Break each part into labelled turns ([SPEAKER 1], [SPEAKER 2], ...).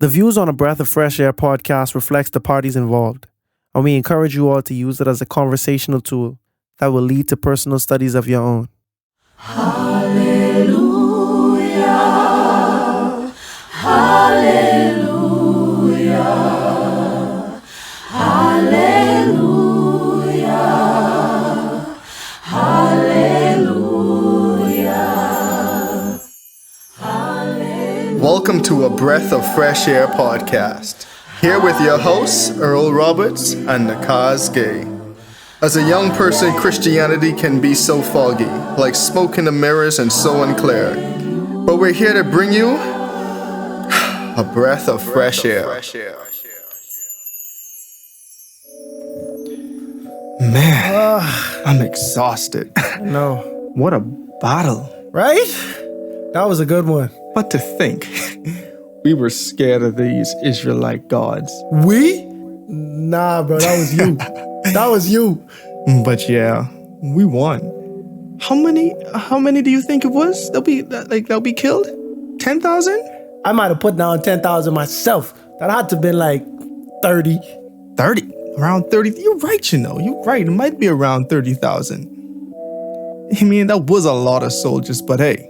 [SPEAKER 1] The views on a Breath of Fresh Air podcast reflects the parties involved, and we encourage you all to use it as a conversational tool that will lead to personal studies of your own.
[SPEAKER 2] Hallelujah, hallelujah, hallelujah, hallelujah, hallelujah.
[SPEAKER 3] Welcome to a Breath of Fresh Air podcast. Here with your hosts, Earl Roberts and Nakhaz Gay. As a young person, Christianity can be so foggy, like smoke in the mirrors and so unclear. But we're here to bring you a breath of fresh air. Man, I'm exhausted.
[SPEAKER 1] No.
[SPEAKER 3] What a battle.
[SPEAKER 1] Right? That was a good one.
[SPEAKER 3] But to think, we were scared of these Israelite gods.
[SPEAKER 1] We? Nah, bro, that was you. That was you.
[SPEAKER 3] But yeah, we won. How many do you think it was that'll be killed? 10,000?
[SPEAKER 1] I might have put down 10,000 myself. That had to have been like 30.
[SPEAKER 3] 30? Around 30? You're right, You're right. It might be around 30,000. I mean, that was a lot of soldiers, but hey,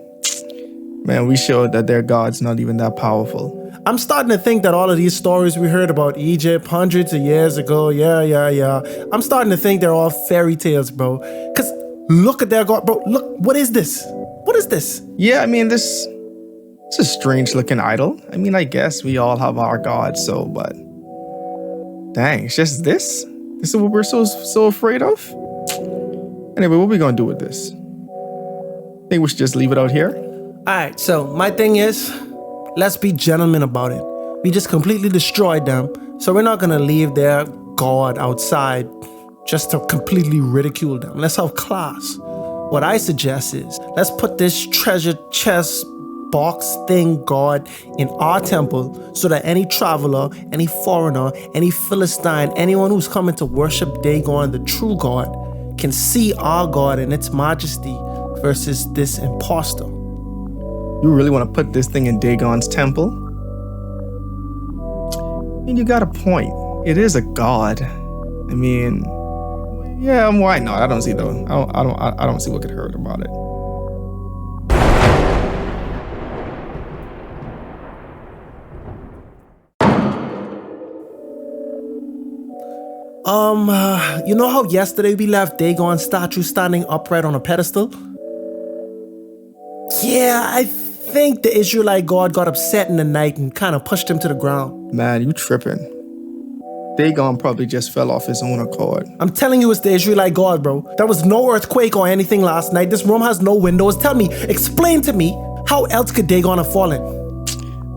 [SPEAKER 3] man, we showed that their God's not even that powerful.
[SPEAKER 1] I'm starting to think that all of these stories we heard about Egypt hundreds of years ago, yeah. I'm starting to think they're all fairy tales, bro. Because look at their God, bro. Look, what is this? What is this?
[SPEAKER 3] Yeah, I mean, it's a strange looking idol. I mean, I guess we all have our gods, but dang, it's just this? This is what we're so afraid of? Anyway, what are we going to do with this? Think we should just leave it out here?
[SPEAKER 1] All right, so my thing is, let's be gentlemen about it. We just completely destroyed them, so we're not going to leave their God outside just to completely ridicule them. Let's have class. What I suggest is, let's put this treasure chest box thing God in our temple so that any traveler, any foreigner, any Philistine, anyone who's coming to worship Dagon, the true God, can see our God in its majesty versus this imposter.
[SPEAKER 3] You really want to put this thing in Dagon's temple? I mean, you got a point. It is a god. I mean, yeah, why not? I don't see what could hurt about it.
[SPEAKER 1] You know how yesterday we left Dagon's statue standing upright on a pedestal? Yeah, I think the Israelite God got upset in the night and kind of pushed him to the ground.
[SPEAKER 3] Man, you tripping. Dagon probably just fell off his own accord.
[SPEAKER 1] I'm telling you, it's the Israelite God, bro. There was no earthquake or anything last night. This room has no windows. Explain to me, how else could Dagon have fallen?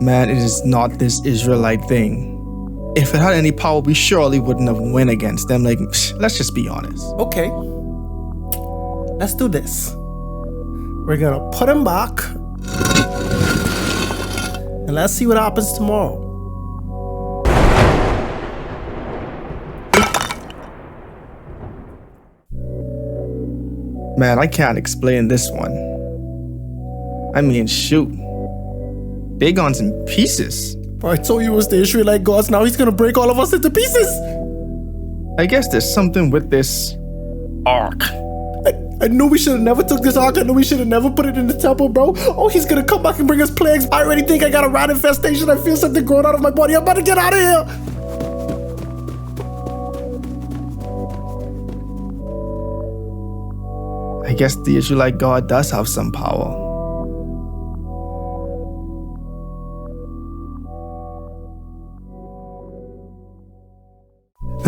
[SPEAKER 3] Man, it is not this Israelite thing. If it had any power, we surely wouldn't have won against them. Let's just be honest.
[SPEAKER 1] Okay. Let's do this. We're gonna put him back. And let's see what happens tomorrow.
[SPEAKER 3] Man, I can't explain this one. I mean, shoot. Dagon's in pieces.
[SPEAKER 1] I told you it was the Israelite gods. Now he's gonna break all of us into pieces.
[SPEAKER 3] I guess there's something with this ark.
[SPEAKER 1] I knew we should have never took this ark. I knew we should have never put it in the temple, bro. Oh, he's gonna come back and bring us plagues. I already think I got a rat infestation. I feel something growing out of my body. I'm about to get out of here.
[SPEAKER 3] I guess the Israelite God does have some power.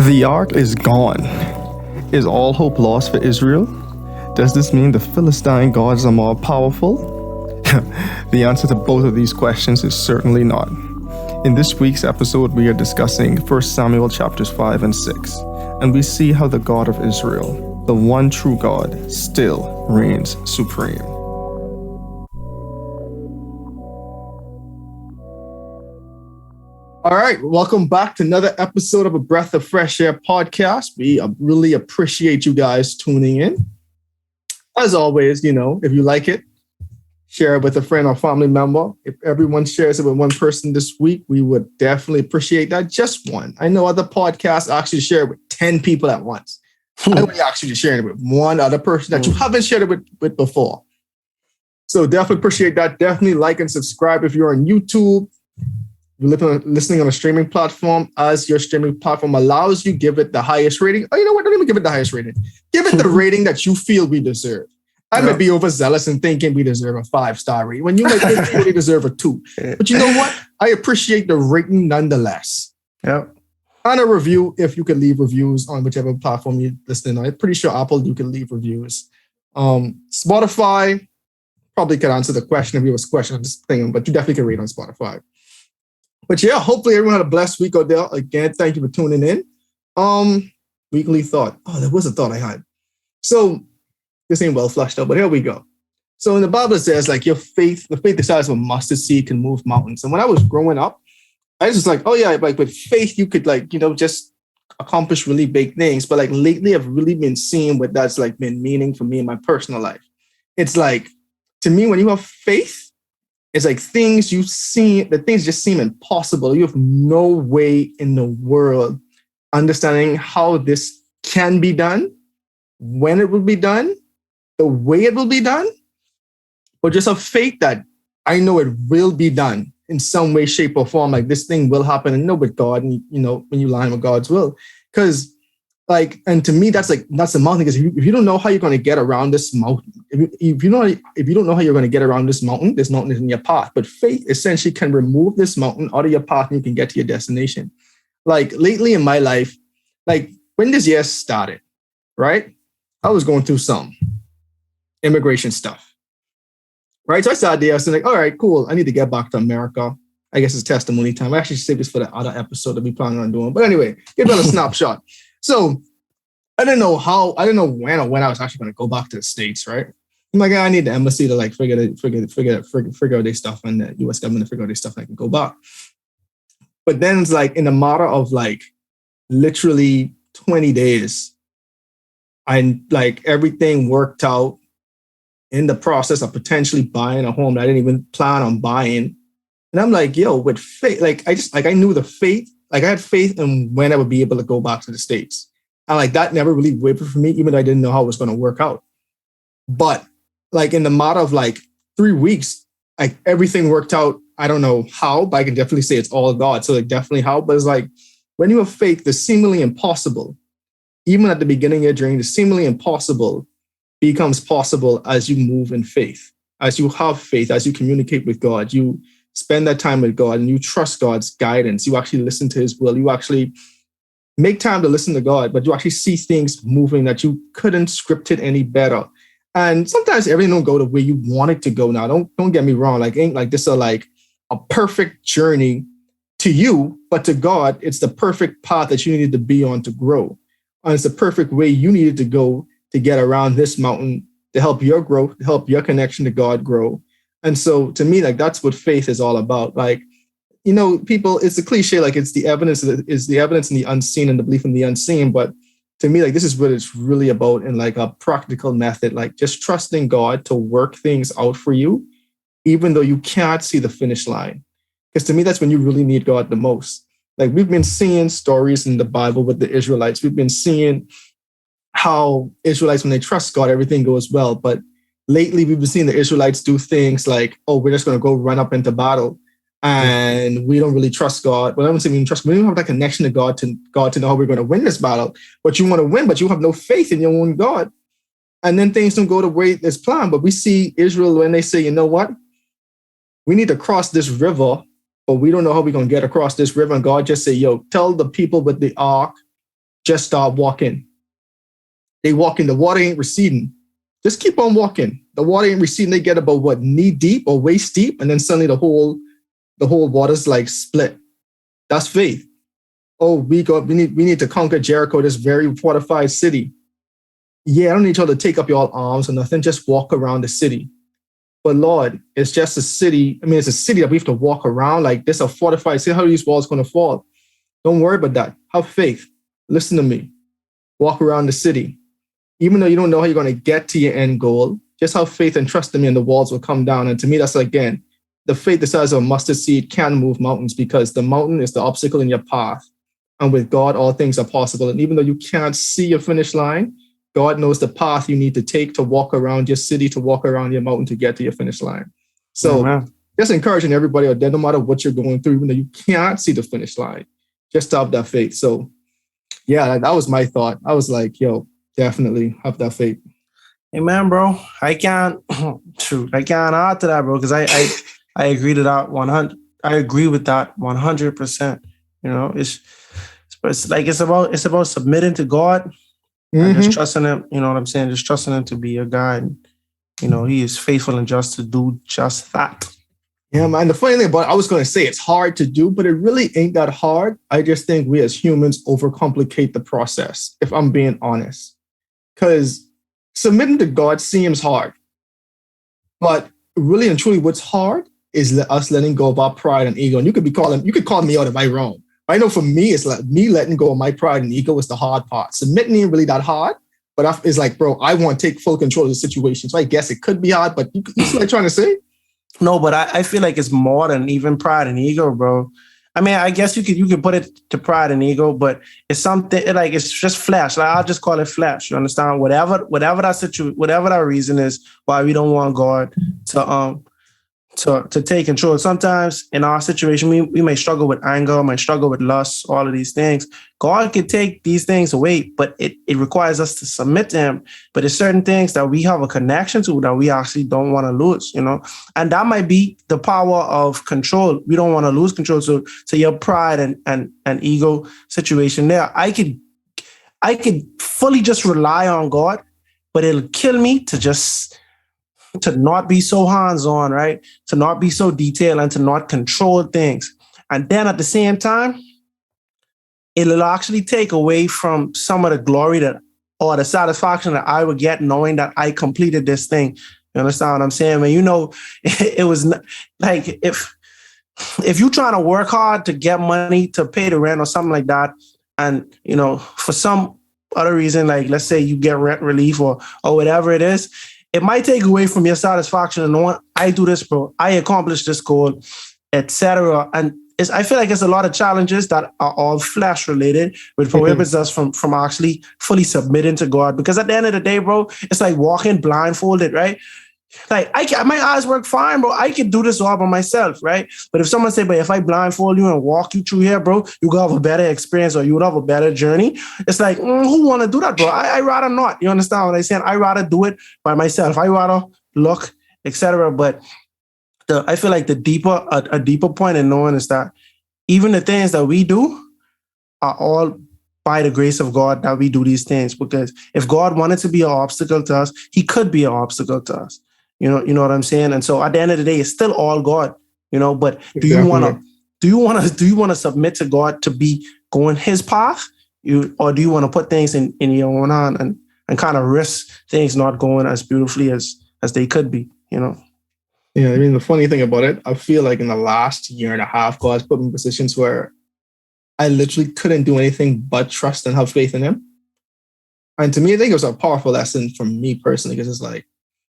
[SPEAKER 3] The ark is gone. Is all hope lost for Israel? Does this mean the Philistine gods are more powerful? The answer to both of these questions is certainly not. In this week's episode, we are discussing 1 Samuel chapters 5 and 6, and we see how the God of Israel, the one true God, still reigns supreme. All right, welcome back to another episode of a Breath of Fresh Air podcast. We really appreciate you guys tuning in. As always, if you like it, share it with a friend or family member. If everyone shares it with one person this week, we would definitely appreciate that. Just one. I know other podcasts actually share it with 10 people at once. I only actually sharing it with one other person that you haven't shared it with before. So definitely appreciate that. Definitely like and subscribe if you're on YouTube. You're listening on a streaming platform. As your streaming platform allows you, give it the highest rating. Oh, you know what? Don't even give it the highest rating. Give it the rating that you feel we deserve. I may be overzealous in thinking we deserve a 5-star rating when you might think we deserve a 2. But you know what? I appreciate the rating nonetheless.
[SPEAKER 1] Yep.
[SPEAKER 3] And a review, if you could leave reviews on whichever platform you're listening on. I'm pretty sure Apple, you can leave reviews. Spotify, probably could answer the question if you was a question on this thing, but you definitely can rate on Spotify. But yeah, hopefully everyone had a blessed week out there. Again, thank you for tuning in. Weekly thought. Oh, there was a thought I had. So this ain't well fleshed out, but here we go. So in the Bible it says, like, the faith the size of a mustard seed can move mountains. And when I was growing up, I was just like, oh yeah, like with faith, you could just accomplish really big things. But like lately I've really been seeing what that's like been meaning for me in my personal life. It's like, to me, when you have faith, it's like things just seem impossible. You have no way in the world understanding how this can be done, when it will be done, the way it will be done, but just have faith that I know it will be done in some way, shape, or form. Like this thing will happen, and know with God, and when you line with God's will, because and to me that's the mountain. Because if you don't know how you're going to get around this mountain, if you don't know how you're going to get around this mountain is in your path. But faith essentially can remove this mountain out of your path, and you can get to your destination. Like lately in my life, like when this year started, right, I was going through some immigration stuff, right? So I started there. I was like, all right, cool. I need to get back to America. I guess it's testimony time. I actually saved this for the other episode that we planning on doing. But anyway, give it a snapshot. So I didn't know when I was actually going to go back to the States, right? I'm like, I need the embassy to like figure out their stuff, and the U.S. government to figure out their stuff, and I can go back. But then it's like in a matter of like literally 20 days, everything worked out. In the process of potentially buying a home that I didn't even plan on buying. And I'm like, yo, with faith, I knew the faith, I had faith in when I would be able to go back to the States. And that never really wavered for me, even though I didn't know how it was going to work out. But in the matter of 3 weeks, everything worked out. I don't know how, but I can definitely say it's all God. So definitely how, but it's when you have faith, the seemingly impossible, even at the beginning of your journey, the seemingly impossible becomes possible as you move in faith, as you have faith, as you communicate with God, you spend that time with God and you trust God's guidance. You actually listen to his will. You actually make time to listen to God, but you actually see things moving that you couldn't script it any better. And sometimes everything don't go the way you want it to go now. Don't get me wrong. Ain't like this a perfect journey to you, but to God, it's the perfect path that you needed to be on to grow. And it's the perfect way you needed to go to get around this mountain, to help your growth, to help your connection to God grow. And so to me, that's what faith is all about. People, it's a cliche, it's the evidence in the unseen and the belief in the unseen. But to me, this is what it's really about in a practical method, just trusting God to work things out for you, even though you can't see the finish line. Because to me, that's when you really need God the most. We've been seeing stories in the Bible with the Israelites. We've been seeing how Israelites, when they trust God, everything goes well. But lately, we've been seeing the Israelites do things like, oh, we're just going to go run up into battle. And we don't really trust God. Well, I don't say we don't trust. We don't have that connection to God to know how we're going to win this battle. But you want to win, but you have no faith in your own God. And then things don't go the way it's planned. But we see Israel when they say, you know what? We need to cross this river, but we don't know how we're going to get across this river. And God just say, yo, tell the people with the ark, just start walking. They walk in, the water ain't receding. Just keep on walking. The water ain't receding. They get about knee deep or waist deep, and then suddenly the whole water's split. That's faith. Oh, we need to conquer Jericho, this very fortified city. Yeah, I don't need y'all to take up your arms or nothing. Just walk around the city. But Lord, it's just a city. It's a city that we have to walk around. This a fortified city. How are these walls going to fall? Don't worry about that. Have faith. Listen to me. Walk around the city. Even though you don't know how you're going to get to your end goal, just have faith and trust in me, and the walls will come down. And to me, that's again, the faith the size of a mustard seed can move mountains, because the mountain is the obstacle in your path. And with God, all things are possible. And even though you can't see your finish line, God knows the path you need to take to walk around your city, to walk around your mountain, to get to your finish line. So just encouraging everybody out there, no matter what you're going through, even though you can't see the finish line, just to have that faith. So yeah, that was my thought. I was like, yo, definitely have that faith.
[SPEAKER 1] Amen, bro. I can't add to that, bro, because I agree to that 100. I agree with that 100%. You know, it's about submitting to God and just trusting him. You know what I'm saying? Just trusting him to be your guide. You know, he is faithful and just to do just that.
[SPEAKER 3] Yeah, man. The funny thing about it, I was going to say it's hard to do, but it really ain't that hard. I just think we as humans overcomplicate the process, if I'm being honest. Because submitting to God seems hard. But really and truly, what's hard is us letting go of our pride and ego. And you could call me out if I'm wrong. I know for me, it's like me letting go of my pride and ego is the hard part. Submitting ain't really that hard, but it's like, bro, I want to take full control of the situation. So I guess it could be hard, but you see what I'm trying to say?
[SPEAKER 1] No, but I feel like it's more than even pride and ego, bro. I mean, I guess you could put it to pride and ego, but it's something like it's just flesh. Like I'll just call it flesh. You understand? Whatever that reason is why we don't want God to take control. Sometimes in our situation, we may struggle with anger, might struggle with lust, all of these things. God can take these things away, but it requires us to submit to him. But there's certain things that we have a connection to that we actually don't want to lose, you know? And that might be the power of control. We don't want to lose control. So your pride and ego situation there, I could fully just rely on God, but it'll kill me to not be so hands-on, right? To not be so detailed and to not control things. And then at the same time, it'll actually take away from some of the glory or the satisfaction that I would get knowing that I completed this thing. You understand what I'm saying? When you know, it was like if you're trying to work hard to get money to pay the rent or something like that, and you know, for some other reason, like let's say you get rent relief or whatever it is, it might take away from your satisfaction and knowing I do this, bro. I accomplished this goal, etc. And I feel like it's a lot of challenges that are all flesh related, which prohibits us from actually fully submitting to God. Because at the end of the day, bro, it's like walking blindfolded, right? Like my eyes work fine, bro. I can do this all by myself, right? But if someone say, but if I blindfold you and walk you through here, bro, you will have a better experience or you would have a better journey. It's like, who want to do that, bro? I rather not. You understand what I'm saying? I rather do it by myself. I rather look, etc. But I feel like a deeper point in knowing is that even the things that we do are all by the grace of God that we do these things. Because if God wanted to be an obstacle to us, he could be an obstacle to us. You know what I'm saying? And so at the end of the day, it's still all God, you know, but do you want to submit to God to be going his path? Or do you want to put things in your own hand and kind of risk things not going as beautifully as they could be, you know?
[SPEAKER 3] Yeah, I mean, the funny thing about it, I feel like in the last year and a half, God's put me in positions where I literally couldn't do anything but trust and have faith in him. And to me, I think it was a powerful lesson for me personally, because it's like,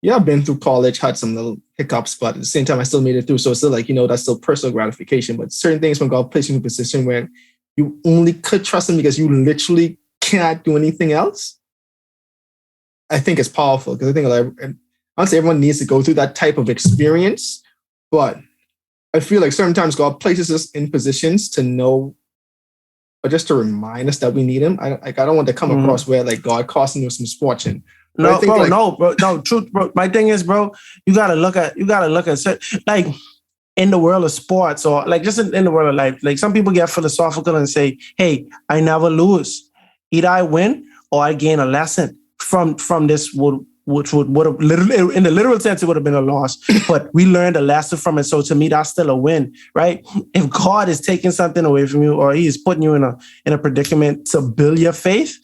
[SPEAKER 3] yeah, I've been through college, had some little hiccups, but at the same time, I still made it through. So it's still like, you know, that's still personal gratification. But certain things when God placed you in a position where you only could trust him because you literally can't do anything else, I think it's powerful. Because I think like, honestly, everyone needs to go through that type of experience. But I feel like sometimes God places us in positions to know, or just to remind us that we need him. I don't want to come across where like God costing us some misfortune.
[SPEAKER 1] No, bro, truth, bro. My thing is, bro, you gotta look at like in the world of sports or like just in the world of life. Like some people get philosophical and say, "Hey, I never lose. Either I win or I gain a lesson from this." Which would have literally, in the literal sense, it would have been a loss, but we learned a lesson from it. So to me, that's still a win, right? If God is taking something away from you, or he is putting you in a predicament to build your faith,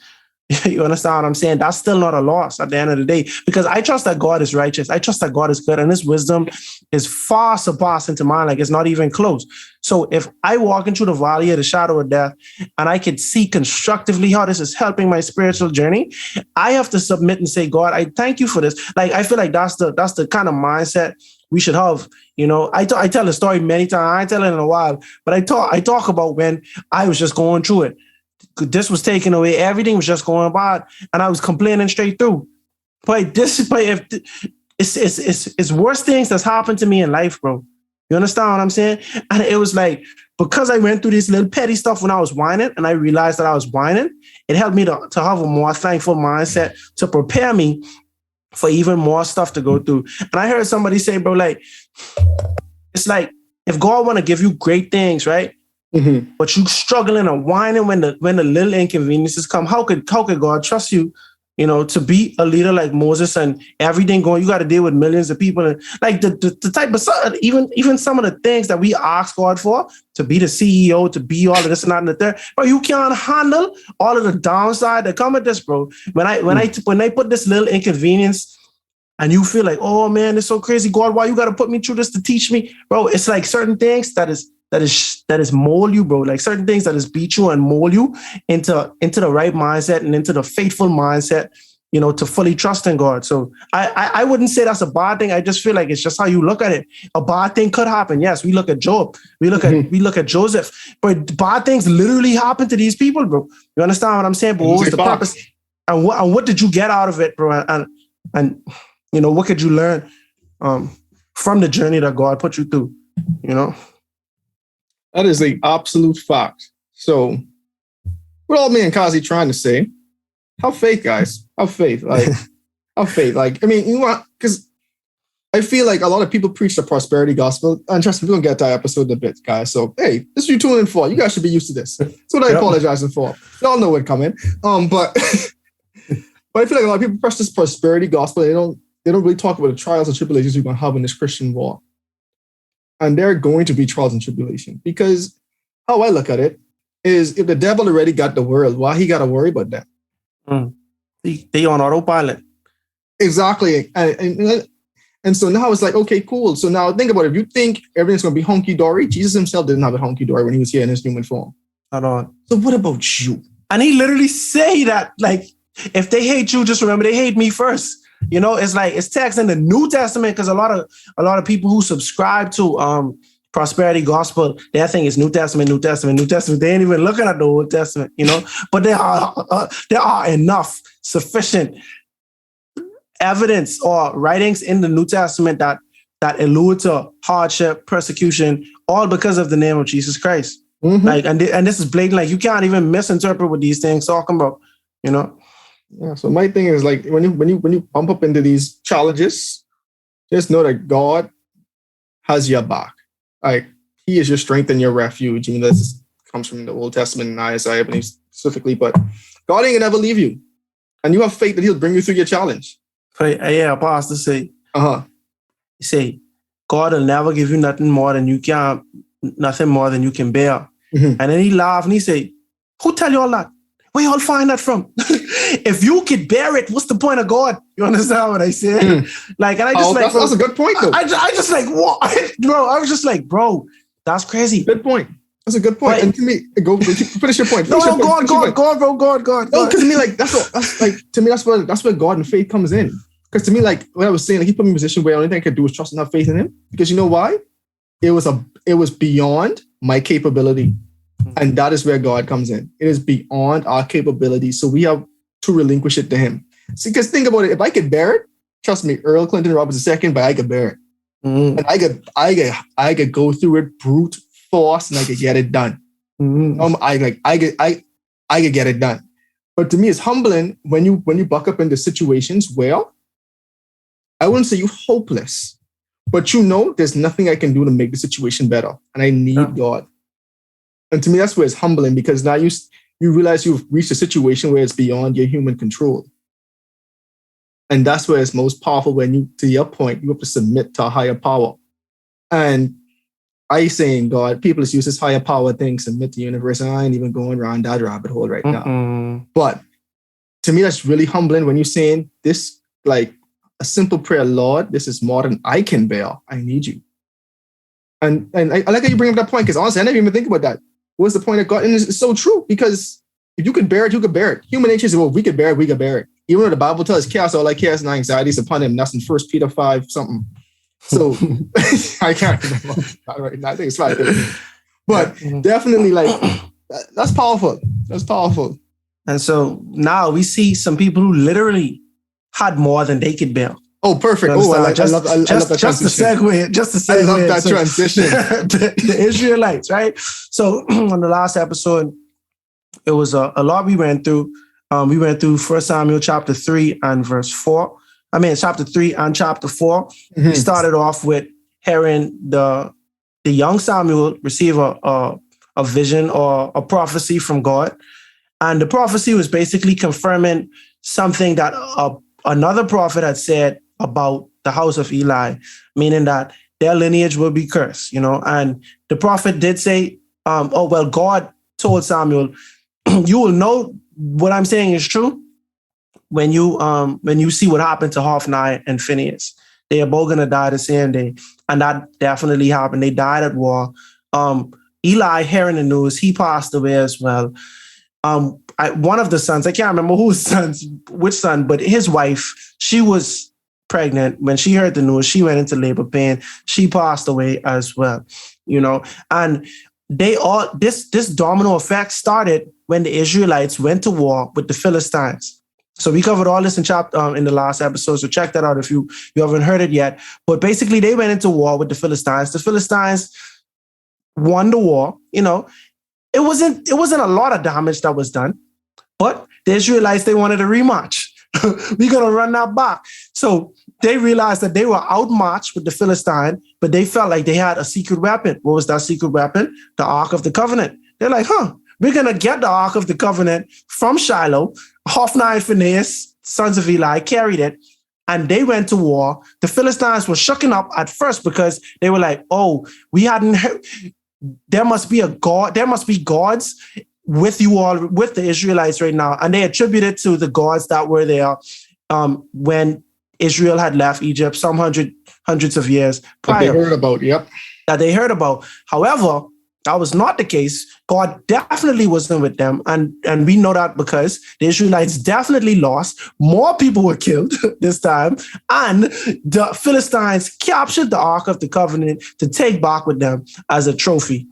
[SPEAKER 1] You understand what I'm saying? That's still not a loss at the end of the day, because I trust that God is righteous. I trust that God is good, and his wisdom is far surpassing to mine. Like, it's not even close. So if I walk into the valley of the shadow of death and I could see constructively how this is helping my spiritual journey, I have to submit and say, God, I thank you for this. Like, I feel like that's the kind of mindset we should have. You know, I tell the story many times. I ain't tell it in a while, but I talk about when I was just going through it. This was taken away. Everything was just going bad, and I was complaining straight through. But if it's worse things that's happened to me in life, bro. You understand what I'm saying? And it was like, because I went through this little petty stuff when I was whining, and I realized that I was whining, it helped me to have a more thankful mindset to prepare me for even more stuff to go through. And I heard somebody say, bro, like, it's like, if God want to give you great things, right? Mm-hmm. But you struggling and whining when the little inconveniences come. How could God trust you, you know, to be a leader like Moses and everything going? You got to deal with millions of people, and like the type of even some of the things that we ask God for, to be the CEO, to be all of this and that and the third. But you can't handle all of the downside that come with this, bro. When they put this little inconvenience, and you feel like, oh man, it's so crazy, God, why you got to put me through this to teach me, bro? It's like certain things that is mold you, bro. Like certain things that is beat you and mold you into the right mindset and into the faithful mindset, you know, to fully trust in God. So I wouldn't say that's a bad thing. I just feel like it's just how you look at it. A bad thing could happen. Yes, we look at Job, we look at Joseph, but bad things literally happen to these people, bro. You understand what I'm saying? But what was the purpose? And what did you get out of it, bro? And you know, what could you learn from the journey that God put you through? You know?
[SPEAKER 3] That is the absolute fact. So, what all me and Kazi trying to say? Have faith, guys. Have faith. Like, have faith. Like, I mean, you want, because I feel like a lot of people preach the prosperity gospel. And trust me, we're going to get to that episode in a bit, guys. So, hey, this is you tuning in for. You guys should be used to this. That's what I apologizing for. Y'all know what's coming. But but I feel like a lot of people preach this prosperity gospel. They don't really talk about the trials and tribulations you're going to have in this Christian walk. And there are going to be trials and tribulation, because how I look at it is, if the devil already got the world, why he got to worry about that?
[SPEAKER 1] They on autopilot.
[SPEAKER 3] Exactly. And so now it's like, okay, cool. So now think about it. If you think everything's going to be hunky-dory, Jesus himself didn't have it hunky-dory when he was here in his human form.
[SPEAKER 1] At all.
[SPEAKER 3] So what about you?
[SPEAKER 1] And he literally say that, like, if they hate you, just remember they hate me first. You know, it's like, it's text in the New Testament, because a lot of people who subscribe to prosperity gospel, their thing is New Testament. They ain't even looking at the Old Testament, you know. But there are enough sufficient evidence or writings in the New Testament that allude to hardship, persecution, all because of the name of Jesus Christ. Mm-hmm. Like, and this is blatant. Like, you can't even misinterpret what these things talking about, you know.
[SPEAKER 3] Yeah, so my thing is, like, when you bump up into these challenges, just know that God has your back. Like, he is your strength and your refuge. I mean, this comes from the Old Testament and Isaiah specifically, but God ain't gonna ever leave you. And you have faith that he'll bring you through your challenge.
[SPEAKER 1] Yeah, Pastor say, he say, God will never give you nothing more than you can bear. Mm-hmm. And then he laughed and he say, who tell you all that? Where you all find that from? If you could bear it, what's the point of God? You understand what I say? Like, and I just
[SPEAKER 3] that's a good point, though.
[SPEAKER 1] I just like, what, bro? I was just like, bro, that's crazy.
[SPEAKER 3] Good point. That's a good point. But, and to me, go finish your point.
[SPEAKER 1] Go on, bro.
[SPEAKER 3] No, because to me, like, that's where God and faith comes in. Because to me, like, what I was saying, like, he put me in a position where the only thing I could do was trust and have faith in him. Because you know why? It was beyond my capability. And that is where God comes in. It is beyond our capability. So we have to relinquish it to him. See, because think about it. If I could bear it, trust me, Earl Clinton Roberts II, but I could bear it. Mm-hmm. And I could go through it brute force and I could get it done. Mm-hmm. I could get it done. But to me, it's humbling when you buck up into situations where I wouldn't say you're hopeless, but you know there's nothing I can do to make the situation better. And I need God. And to me, that's where it's humbling, because now you realize you've reached a situation where it's beyond your human control. And that's where it's most powerful, when you, to your point, you have to submit to a higher power. And I saying, God, people just use this higher power thing, submit to the universe. And I ain't even going around that rabbit hole right now. But to me, that's really humbling when you're saying this, like a simple prayer, Lord, this is more than I can bear. I need you. And I like how you bring up that point, because honestly, I never even think about that. What's the point of God? And it's so true, because if you could bear it, you could bear it. Human nature is, well, if we could bear it, we could bear it. Even though the Bible tells us chaos, all like chaos and anxieties upon him. That's in 1 Peter 5 something. So I can't remember that right now. I think it's 5. But definitely, like, that's powerful. That's powerful.
[SPEAKER 1] And so now we see some people who literally had more than they could bear.
[SPEAKER 3] Oh, perfect. Oh, I love that transition.
[SPEAKER 1] Just to segue. I love
[SPEAKER 3] that transition.
[SPEAKER 1] The Israelites, right? So on the last episode, it was a lot we went through. We went through 1 Samuel chapter 3 and verse 4. Chapter 3 and chapter 4. We started off with hearing the young Samuel receive a vision or a prophecy from God. And the prophecy was basically confirming something that another prophet had said about the house of Eli, meaning that their lineage will be cursed, And the prophet did say, God told Samuel, you will know what I'm saying is true when you see what happened to Hophni and Phinehas. They are both going to die the same day. And that definitely happened. They died at war. Eli, hearing the news, he passed away as well. One of the sons, I can't remember which son, but his wife, she was pregnant. When she heard the news, she went into labor pain. She passed away as well, and this domino effect started when the Israelites went to war with the Philistines. So we covered all this in the last episode. So check that out if you haven't heard it yet. But basically, they went into war with the Philistines. The Philistines won the war. It wasn't a lot of damage that was done, but the Israelites, they wanted a rematch. We're gonna run that back. So they realized that they were outmatched with the Philistine, but they felt like they had a secret weapon. What was that secret weapon? The Ark of the Covenant. They're like, we're gonna get the Ark of the Covenant from Shiloh. Hophni and Phinehas, sons of Eli, carried it, and they went to war. The Philistines were shooken up at first because they were like, we hadn't heard. There must be a God. There must be gods with you all, with the Israelites right now. And they attributed to the gods that were there when Israel had left Egypt some hundreds of years prior.
[SPEAKER 3] That they heard about, yep.
[SPEAKER 1] That they heard about. However, that was not the case. God definitely wasn't with them. And we know that because the Israelites definitely lost. More people were killed this time. And the Philistines captured the Ark of the Covenant to take back with them as a trophy.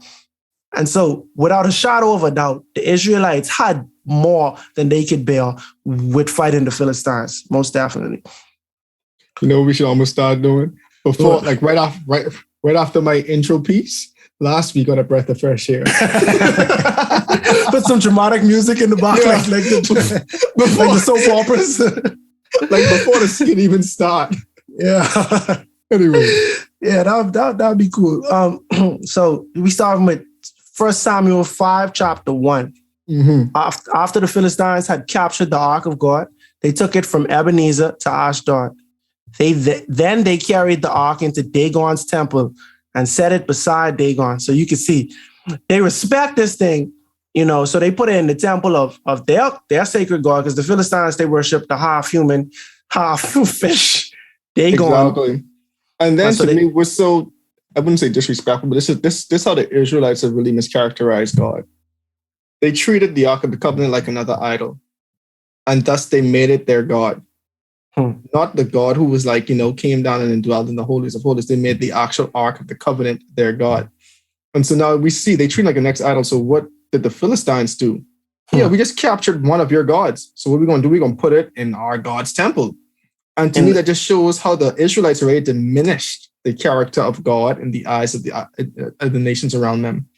[SPEAKER 1] And so, without a shadow of a doubt, the Israelites had more than they could bear with fighting the Philistines, most definitely.
[SPEAKER 3] What we should almost start doing? Before, like right after my intro piece, last week on A Breath of Fresh Air.
[SPEAKER 1] Put some dramatic music in the back, like the soap operas.
[SPEAKER 3] Like before the skit even start.
[SPEAKER 1] Yeah.
[SPEAKER 3] Anyway.
[SPEAKER 1] Yeah, that'd be cool. So we start with 1 Samuel 5, chapter 1.
[SPEAKER 3] Mm-hmm.
[SPEAKER 1] After the Philistines had captured the Ark of God, they took it from Ebenezer to Ashdod. Then they carried the Ark into Dagon's temple and set it beside Dagon. So you can see they respect this thing, so they put it in the temple of their sacred God, because the Philistines, they worship the half human, half fish Dagon.
[SPEAKER 3] Exactly. And then to me, we're so, I wouldn't say disrespectful, but this is how the Israelites have really mischaracterized God. They treated the Ark of the Covenant like another idol, and thus they made it their God. Not the God who was came down and dwelled in the holies of holies. They made the actual Ark of the Covenant their God. And so now we see they treat like an ex-idol. So what did the Philistines do? Yeah, we just captured one of your gods. So what are we going to do? We're going to put it in our God's temple. And to me, that just shows how the Israelites already diminished the character of God in the eyes of the nations around them.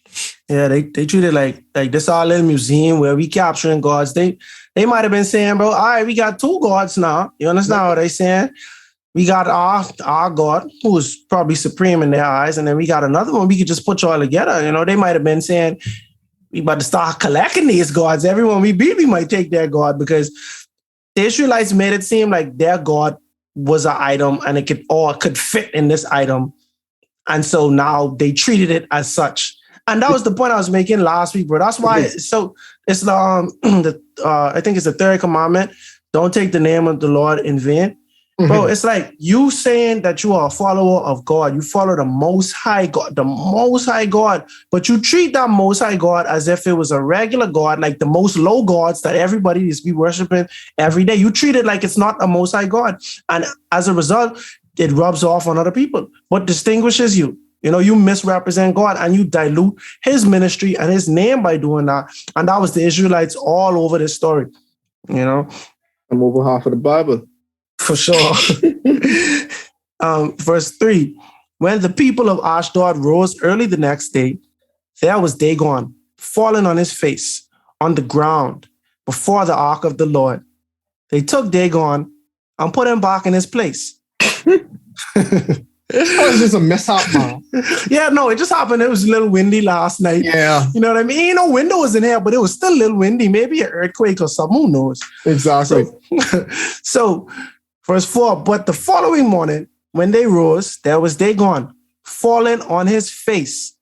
[SPEAKER 1] Yeah, they treat it like this all in a museum where we capturing gods. They might have been saying, bro, all right, we got two gods now. You understand what they saying? We got our God, who is probably supreme in their eyes, and then we got another one. We could just put you all together. They might have been saying, we about to start collecting these gods. Everyone we beat, we might take their God, because the Israelites made it seem like their God was an item and it could fit in this item. And so now they treated it as such. And that was the point I was making last week, bro. That's why. So it's I think it's the third commandment. Don't take the name of the Lord in vain. Bro, it's like you saying that you are a follower of God. You follow the Most High God, but you treat that Most High God as if it was a regular God, like the most low gods that everybody is be worshiping every day. You treat it like it's not a Most High God. And as a result, it rubs off on other people. What distinguishes you? You misrepresent God and you dilute his ministry and his name by doing that. And that was the Israelites all over this story. I'm
[SPEAKER 3] over half of the Bible.
[SPEAKER 1] For sure. Verse 3, when the people of Ashdod rose early the next day, there was Dagon fallen on his face on the ground before the ark of the Lord. They took Dagon and put him back in his place.
[SPEAKER 3] That was just a mishap, man.
[SPEAKER 1] Yeah, no, it just happened. It was a little windy last night.
[SPEAKER 3] Yeah.
[SPEAKER 1] You know what I mean? Window was in here, but it was still a little windy. Maybe an earthquake or something. Who knows?
[SPEAKER 3] Exactly.
[SPEAKER 1] So verse 4, but the following morning, when they rose, there was Dagon fallen on his face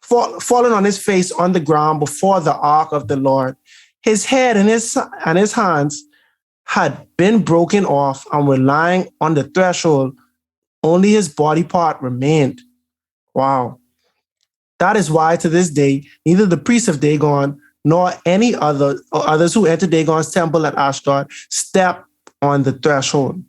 [SPEAKER 1] on the ground before the ark of the Lord. His head and his hands had been broken off and were lying on the threshold. Only his body part remained. Wow. That is why to this day, neither the priests of Dagon nor any others who entered Dagon's temple at Ashdod step on the threshold.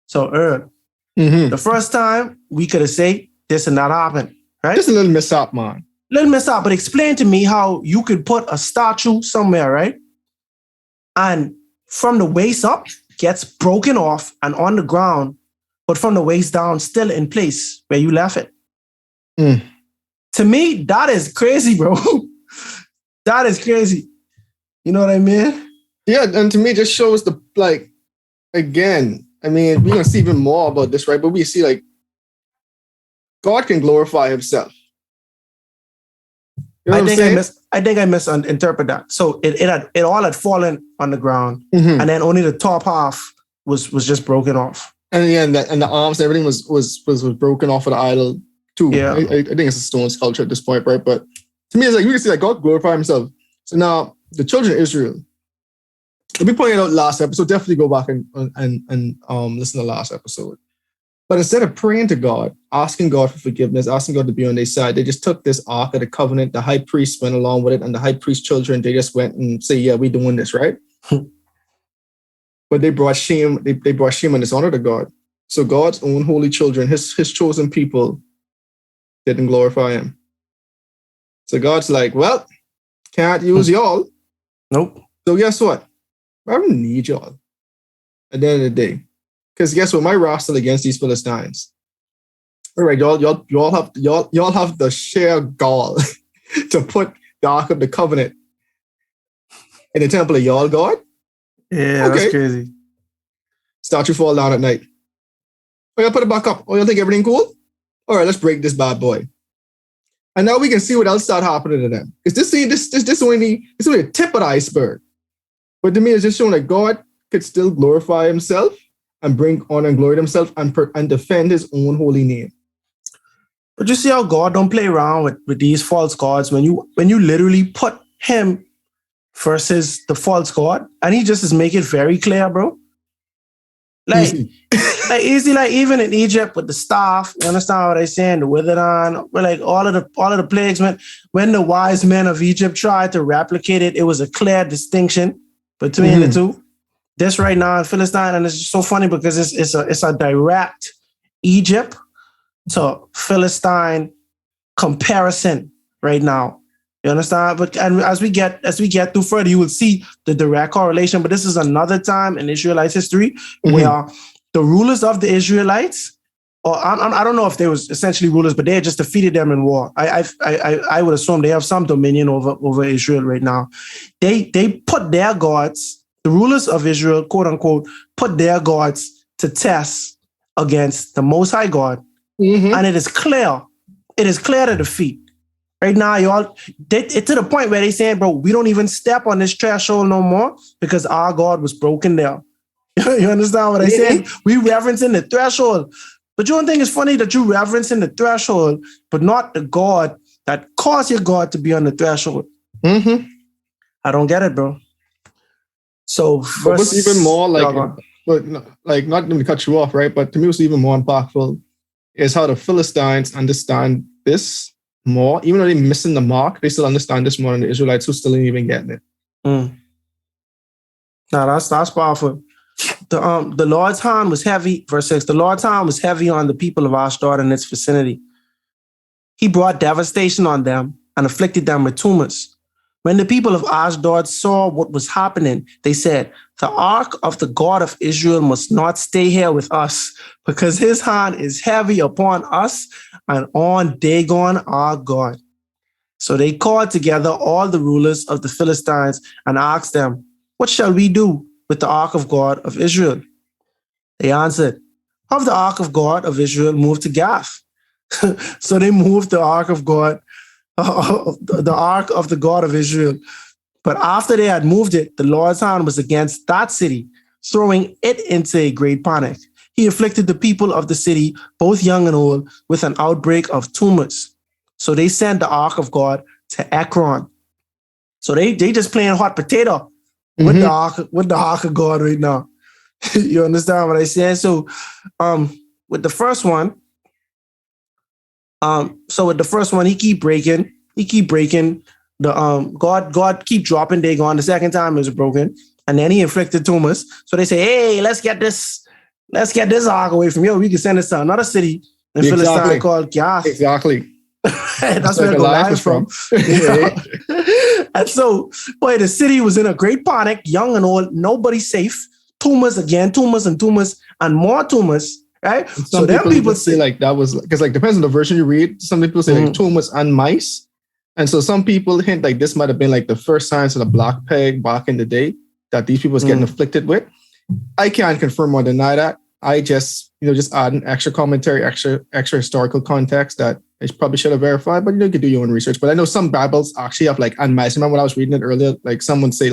[SPEAKER 1] So, Earl, the first time we could have said this and that happened, right?
[SPEAKER 3] Just a little mishap, man.
[SPEAKER 1] But explain to me how you could put a statue somewhere, right? And from the waist up, gets broken off and on the ground, but from the waist down, still in place where you left it. To me, that is crazy, bro. That is crazy. You know what I mean?
[SPEAKER 3] Yeah, and to me, it just shows again, I mean, we're going to see even more about this, right? But we see, God can glorify himself. You know
[SPEAKER 1] I think I misinterpreted that. So it all had fallen on the ground, and then only the top half was just broken off.
[SPEAKER 3] And yeah, and the arms and everything was broken off of the idol too.
[SPEAKER 1] Yeah.
[SPEAKER 3] I think it's a stone sculpture at this point, right? But to me, it's like we can see God glorify himself. So now the children of Israel, we pointed out last episode. Definitely go back and listen to last episode. But instead of praying to God, asking God for forgiveness, asking God to be on their side, they just took this Ark of the Covenant. The high priest went along with it, and the high priest's children, they just went and say, "Yeah, we're doing this, right?" But they brought shame. They brought shame and dishonor to God. So God's own holy children, his chosen people, didn't glorify him. So God's like, well, can't use y'all.
[SPEAKER 1] Nope.
[SPEAKER 3] So guess what? I don't need y'all at the end of the day. Because guess what? My wrath's still against these Philistines. All right, y'all have the sheer gall to put the Ark of the Covenant in the temple of y'all God.
[SPEAKER 1] Yeah, okay. That's crazy.
[SPEAKER 3] Statue fall down at night. Oh, y'all put it back up. Oh, y'all think everything cool? All right, let's break this bad boy. And now we can see what else started happening to them. Because this only the tip of the iceberg. But to me, it's just showing that God could still glorify himself and bring honor and glory to himself and defend his own holy name.
[SPEAKER 1] But you see how God don't play around with these false gods when you literally put him versus the false god, and he just is make it very clear, bro. Easy, like even in Egypt with the staff, you understand what I'm saying? The withered on, like all of the plagues, when the wise men of Egypt tried to replicate it, it was a clear distinction between the two. This right now in Philistine, and it's just so funny because it's a direct Egypt to Philistine comparison right now. You understand? But and as we get through further, you will see the direct correlation. But this is another time in Israelites history where the rulers of the Israelites, or I don't know if they was essentially rulers, but they had just defeated them in war. I would assume they have some dominion over Israel right now. They put their gods, the rulers of Israel, quote unquote, put their gods to test against the Most High God, and it is clear to defeat. Right now, y'all, it's to the point where they saying, bro, we don't even step on this threshold no more because our God was broken there. You understand what I said? We reverencing the threshold. But you don't think it's funny that you reverencing the threshold, but not the God cause your God to be on the threshold.
[SPEAKER 3] Mm-hmm.
[SPEAKER 1] I don't get it, bro. So
[SPEAKER 3] But what's even more like not to cut you off, right? But to me, what's even more impactful is how the Philistines understand this more. Even though they're missing the mark, they still understand this more than the Israelites who still ain't even getting it.
[SPEAKER 1] Mm. Now that's powerful. The Lord's hand was heavy, verse 6. The Lord's hand was heavy on the people of Ashdod and its vicinity. He brought devastation on them and afflicted them with tumors. When the people of Ashdod saw what was happening, they said, the ark of the God of Israel must not stay here with us, because his hand is heavy upon us and on Dagon our God. So they called together all the rulers of the Philistines and asked them, what shall we do with the ark of God of Israel? They answered, have the ark of God of Israel moved to Gath. So they moved the ark of God, the ark of the God of Israel. But after they had moved it, the Lord's hand was against that city, throwing it into a great panic. He afflicted the people of the city, both young and old, with an outbreak of tumors. So they sent the ark of God to Ekron. So they just playing hot potato with the ark of God right now. You understand what I said? So with the first one, he keep breaking the God keep dropping Dagon. The second time it was broken, and then he inflicted tumors. So they say, hey, let's get this ark away from you. We can send this to another city in Philistine called Gath.
[SPEAKER 3] Exactly.
[SPEAKER 1] That's where Goliath is from. Yeah. And so, boy, the city was in a great panic, young and old, nobody safe. Tumors again, tumors and more tumors. Right?
[SPEAKER 3] So then people say like that was because like depends on the version you read. Some people say like tumors and mice. And so some people hint like this might have been like the first signs of the black plague back in the day that these people was getting afflicted with. I can't confirm or deny that. I just add an extra commentary, extra historical context that I probably should have verified, but you can do your own research. But I know some Bibles actually have like and mice. Remember when I was reading it earlier, like some say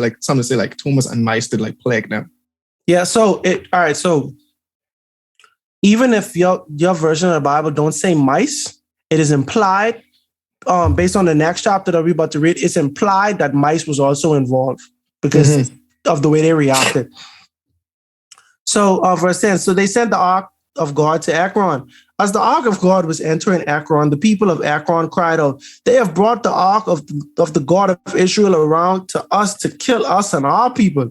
[SPEAKER 3] tumors and mice did like plague them.
[SPEAKER 1] Yeah, so even if your version of the Bible don't say mice, it is implied, based on the next chapter that we're about to read, it's implied that mice was also involved because of the way they reacted. So verse 10, so they sent the ark of God to Ekron. As the ark of God was entering Ekron, the people of Ekron cried out, they have brought the ark of the God of Israel around to us to kill us and our people.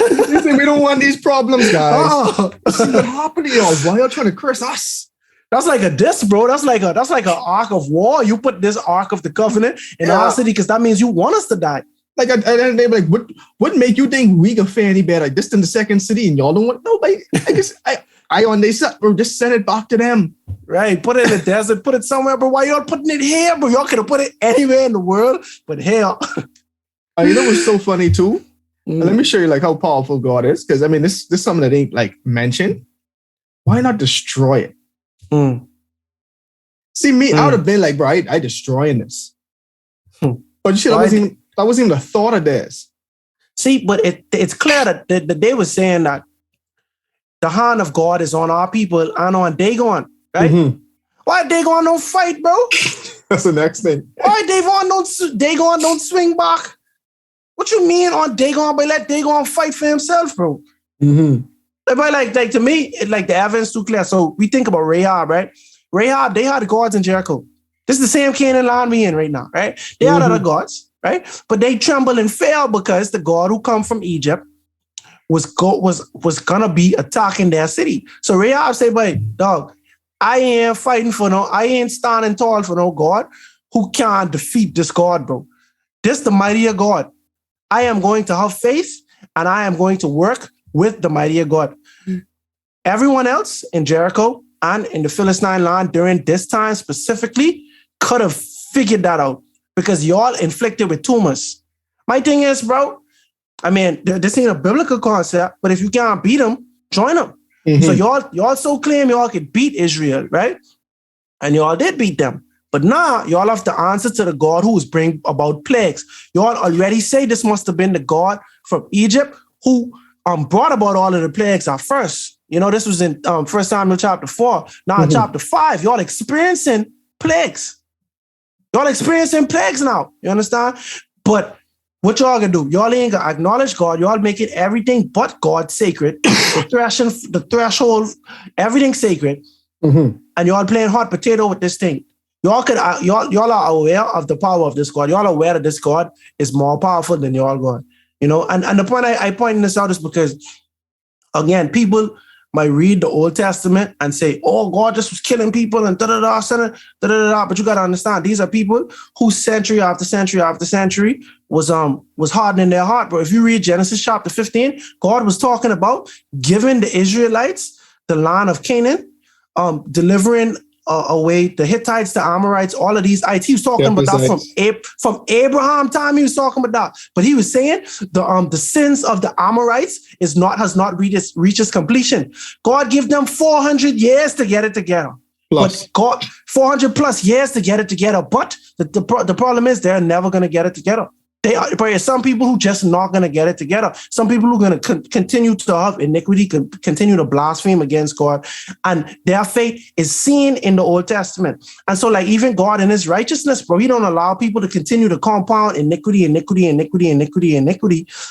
[SPEAKER 3] We don't want these problems, guys. See what happened to y'all? Why y'all trying to curse us?
[SPEAKER 1] That's like a diss, bro. That's like an ark of war. You put this ark of the covenant in our city because that means you want us to die.
[SPEAKER 3] Like, and they like, what make you think we can fare any better? Like this in the second city, and y'all don't want nobody. I guess I on they set or just send it back to them.
[SPEAKER 1] Right, put it in the desert, put it somewhere. But why y'all putting it here, bro? Y'all could have put it anywhere in the world, but here.
[SPEAKER 3] You know what's so funny too? Let me show you like how powerful God is, because I mean this is something that ain't like mentioned. Why not destroy it? See me, I would have been like, bro, I destroying this. But you see, that wasn't even the thought of this.
[SPEAKER 1] See, but it's clear that they were saying that the hand of God is on our people and on Dagon, right? Why Dagon don't fight, bro?
[SPEAKER 3] That's the next thing.
[SPEAKER 1] Why Dagon don't swing back? What you mean on Dagon? But let Dagon fight for himself, bro. But like to me, like the evidence too clear. So we think about Rahab, right? Rahab, they had the gods in Jericho. This is the same Canaan land we in right now, right? They had other gods, right? But they tremble and fail because the God who come from Egypt was gonna be attacking their city. So Rahab said, "But dog, I ain't standing tall for no God who can't defeat this God, bro. This the mightier God. I am going to have faith and I am going to work with the mightier God." Everyone else in Jericho and in the Philistine land during this time specifically could have figured that out because y'all inflicted with tumors. My thing is, bro, I mean, this ain't a biblical concept, but if you can't beat them, join them. So y'all so claim y'all could beat Israel, right? And y'all did beat them. But now y'all have to answer to the God who is bring about plagues. Y'all already say this must have been the God from Egypt who brought about all of the plagues at first. You know, this was in 1 Samuel chapter 4. Now in chapter 5, y'all experiencing plagues. Y'all experiencing plagues now. You understand? But what y'all gonna do? Y'all ain't gonna acknowledge God. Y'all making everything but God sacred. the threshold, everything sacred.
[SPEAKER 3] Mm-hmm.
[SPEAKER 1] And y'all playing hot potato with this thing. Y'all are aware of the power of this God. Y'all are aware that this God is more powerful than y'all God. You know, and the point I pointing this out is because, again, people might read the Old Testament and say, "Oh, God just was killing people and da da da da da da." But you got to understand, these are people who century after century after century was hardening their heart. Bro, if you read Genesis chapter 15, God was talking about giving the Israelites the land of Canaan, delivering away the Hittites, the Amorites, all of these. He was talking about that from Abraham time. He was talking about that, but he was saying the sins of the Amorites has not reached its completion. God gave them 400 years to get it together. Plus. But God 400 plus years to get it together. But the problem is they're never going to get it together. There are some people who just not going to get it together. Some people who are going to continue to have iniquity, continue to blaspheme against God. And their fate is seen in the Old Testament. And so like even God in his righteousness, bro, he don't allow people to continue to compound iniquity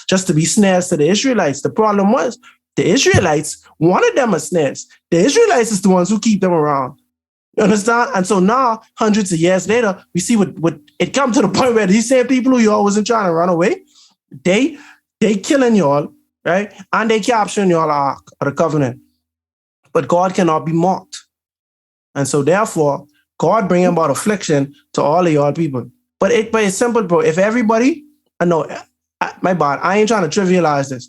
[SPEAKER 1] just to be snares to the Israelites. The problem was the Israelites wanted them as snares. The Israelites is the ones who keep them around. You understand? And so now, hundreds of years later, we see what it come to the point where these same people who y'all wasn't trying to run away, they killing y'all, right? And they capturing y'all Ark of the Covenant. But God cannot be mocked. And so therefore, God bring about affliction to all of y'all people. But it's simple, bro. If everybody, my bad, I ain't trying to trivialize this,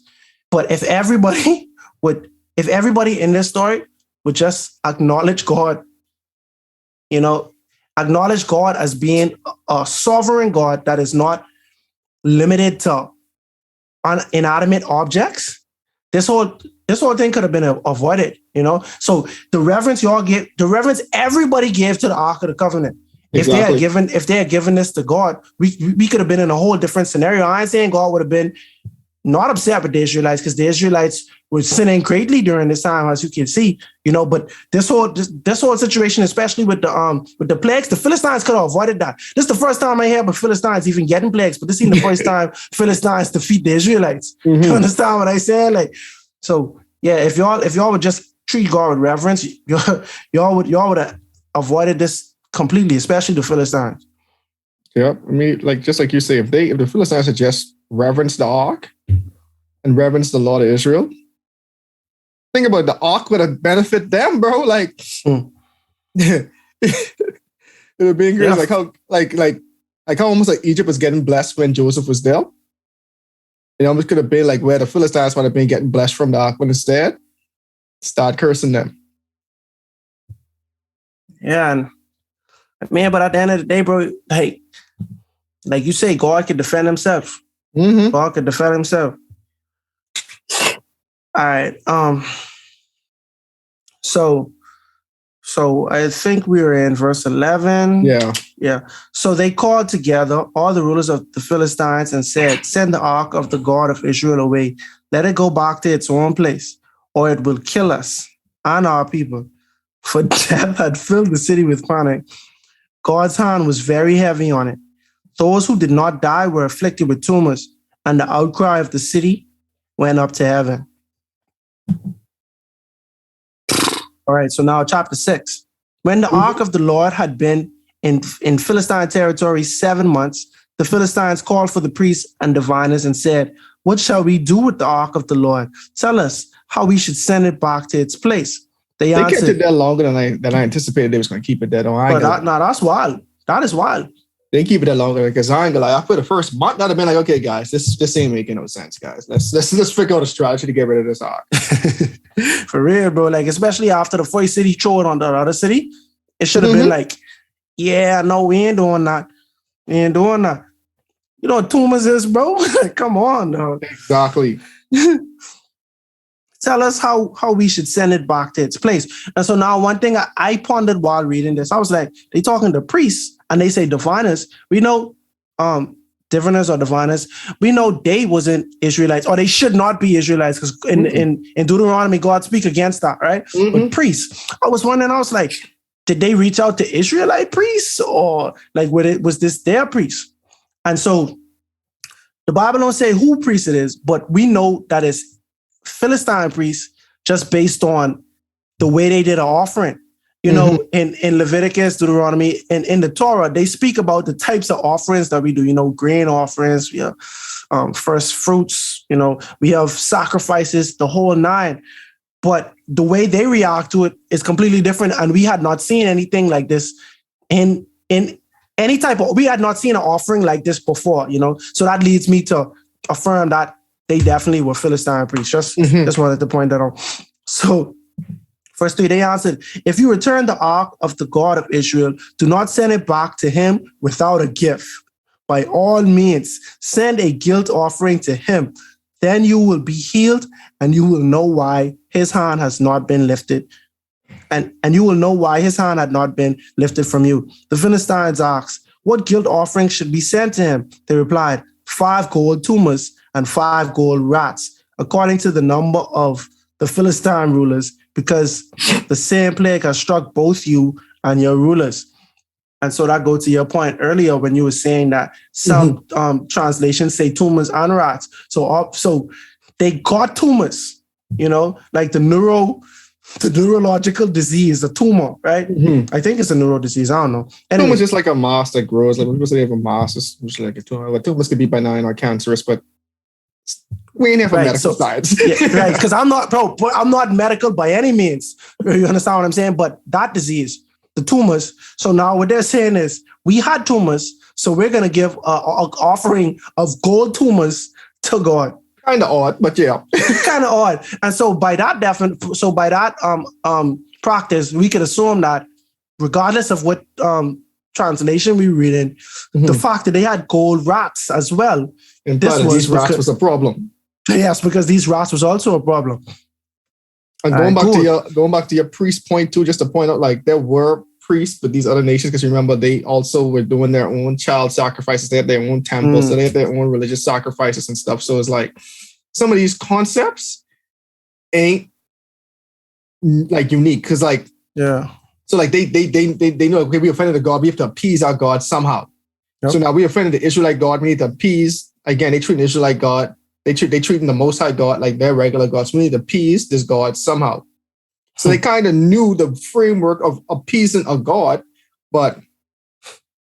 [SPEAKER 1] but if everybody in this story would just acknowledge God, acknowledge God as being a sovereign God that is not limited to inanimate objects, this whole thing could have been avoided, So the reverence everybody gave to the Ark of the Covenant. Exactly. If they had given this to God, we could have been in a whole different scenario. I ain't saying God would have been not upset with the Israelites because the Israelites were sinning greatly during this time, as you can see, but this whole situation, especially with the plagues, the Philistines could have avoided that. This is the first time I hear about Philistines even getting plagues, but this is the first time Philistines defeat the Israelites. Mm-hmm. You understand what I say? Like, so yeah, if y'all would just treat God with reverence, y'all would have avoided this completely, especially the Philistines.
[SPEAKER 3] Yeah, I mean, just like you say, if the Philistines had just reverenced the Ark and reverenced the Lord of Israel, think about it, the Ark would have benefited them, bro. Like, it would have been great. Yeah. Like how almost like Egypt was getting blessed when Joseph was there. It almost could have been like where the Philistines might have been getting blessed from the Ark, but instead, start cursing them.
[SPEAKER 1] Yeah, and man, but at the end of the day, bro, like you say, God can defend himself. Mm-hmm. God can defend himself. All right. So I think we were in verse 11. Yeah. So they called together all the rulers of the Philistines and said, "Send the Ark of the God of Israel away. Let it go back to its own place, or it will kill us and our people." For death had filled the city with panic. God's hand was very heavy on it. Those who did not die were afflicted with tumors, and the outcry of the city went up to heaven. All right, so now chapter 6. When the Ark of the Lord had been in Philistine territory 7 months, the Philistines called for the priests and diviners and said, "What shall we do with the Ark of the Lord? Tell us how we should send it back to its place." They
[SPEAKER 3] kept it there longer than I anticipated they was going to keep it there.
[SPEAKER 1] That's wild. That is wild.
[SPEAKER 3] They keep it there longer because I ain't gonna lie. After the first month, that'd have been like, okay, guys, this ain't making no sense, guys. Let's figure out a strategy to get rid of this Ark.
[SPEAKER 1] For real, bro. Like, especially after the first city threw it on the other city, it should have been like, yeah, no, we ain't doing that. We ain't doing that. You know what tumors is, bro? Come on, dog.
[SPEAKER 3] Exactly.
[SPEAKER 1] Tell us how we should send it back to its place. And so now one thing I pondered while reading this, I was like, they talking to priests and they say diviners. We know diviners or diviners. We know they wasn't Israelites, or they should not be Israelites, because in Deuteronomy, God speak against that, right? But priests, I was wondering, I was like, did they reach out to Israelite priests, or like was this their priest? And so the Bible don't say who priest it is, but we know that it's Philistine priests just based on the way they did an offering. You know, in Leviticus, Deuteronomy, and in the Torah, they speak about the types of offerings that we do. You know, grain offerings, we have first fruits, you know, we have sacrifices, the whole nine. But the way they react to it is completely different. And we had not seen anything like this in any type of, we had not seen an offering like this before, you know. So that leads me to affirm that they definitely were Philistine priests. Just wanted to point that out. So verse 3, they answered, if you return the ark of the God of Israel, do not send it back to him without a gift. By all means, send a guilt offering to him. Then you will be healed, and you will know why his hand has not been lifted. And you will know why his hand had not been lifted from you. The Philistines asked, what guilt offering should be sent to him? They replied, 5 gold tumors and 5 gold rats, according to the number of the Philistine rulers, because the same plague has struck both you and your rulers. And so that goes to your point earlier when you were saying that some translations say tumors and rats. So they got tumors, you know, like the neurological disease, the tumor, right? I think it's a neuro disease. I don't know. Anyway.
[SPEAKER 3] Tumor is just like a mass that grows. Like when people say they have a mass, it's just like a tumor. Like tumors could be benign or cancerous, but we ain't here for medical science.
[SPEAKER 1] Right, because I'm not medical by any means. You understand what I'm saying? But that disease, the tumors. So now what they're saying is, we had tumors, so we're going to give an offering of gold tumors to God.
[SPEAKER 3] Kind of odd, but yeah.
[SPEAKER 1] Kind of odd. And so by that practice, we could assume that regardless of what translation we read in, the fact that they had gold rats as well.
[SPEAKER 3] And these rats was a problem.
[SPEAKER 1] Yes, because these rats was also a problem.
[SPEAKER 3] And going back to your priest point too, just to point out, like there were priests with these other nations, because remember they also were doing their own child sacrifices. They had their own temples, so they had their own religious sacrifices and stuff. So it's like some of these concepts ain't like unique, because like so like they know, okay, we offended the God, we have to appease our God somehow. So now we offended the Israelite God, we need to appease. Again, they treat the Israelite God, they treating the Most High God like their regular gods. We need to appease this God somehow. So they kind of knew the framework of appeasing a God, but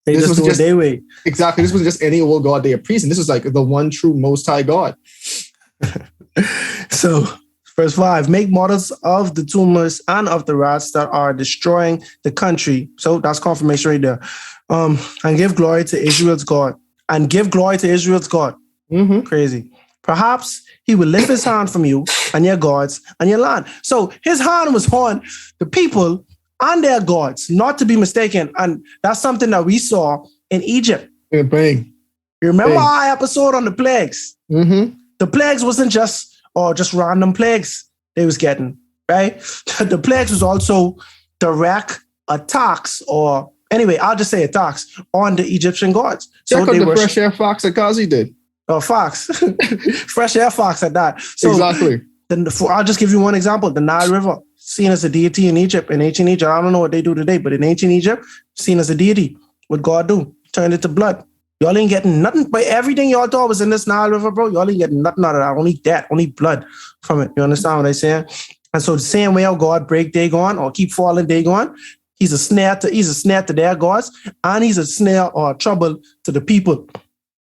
[SPEAKER 1] they just do it their way.
[SPEAKER 3] Exactly. This wasn't just any old God they appeasing. This was like the one true Most High God.
[SPEAKER 1] So, verse 5, make models of the tumors and of the rats that are destroying the country. So that's confirmation right there. And give glory to Israel's God. And give glory to Israel's God. Crazy. Perhaps he will lift his hand from you and your gods and your land. So his hand was on the people and their gods, not to be mistaken. And that's something that we saw in Egypt.
[SPEAKER 3] Yeah, bang.
[SPEAKER 1] You remember our episode on the plagues? The plagues wasn't just random plagues they was getting, right? The plagues was also direct attacks, or anyway, I'll just say attacks on the Egyptian gods.
[SPEAKER 3] So they were fresh air fox that Kazi did.
[SPEAKER 1] Oh, fox. Fresh air fox at that. So
[SPEAKER 3] exactly.
[SPEAKER 1] I'll just give you one example. The Nile River, seen as a deity in Egypt, in ancient Egypt. I don't know what they do today, but in ancient Egypt, seen as a deity. What God do? Turned it to blood. Y'all ain't getting nothing, but everything y'all thought was in this Nile River, bro, y'all ain't getting nothing out of that. Only that, only blood from it. You understand what I'm saying? And so the same way how God break Dagon or keep falling Dagon, he's a snare to their gods, and he's a snare or trouble to the people.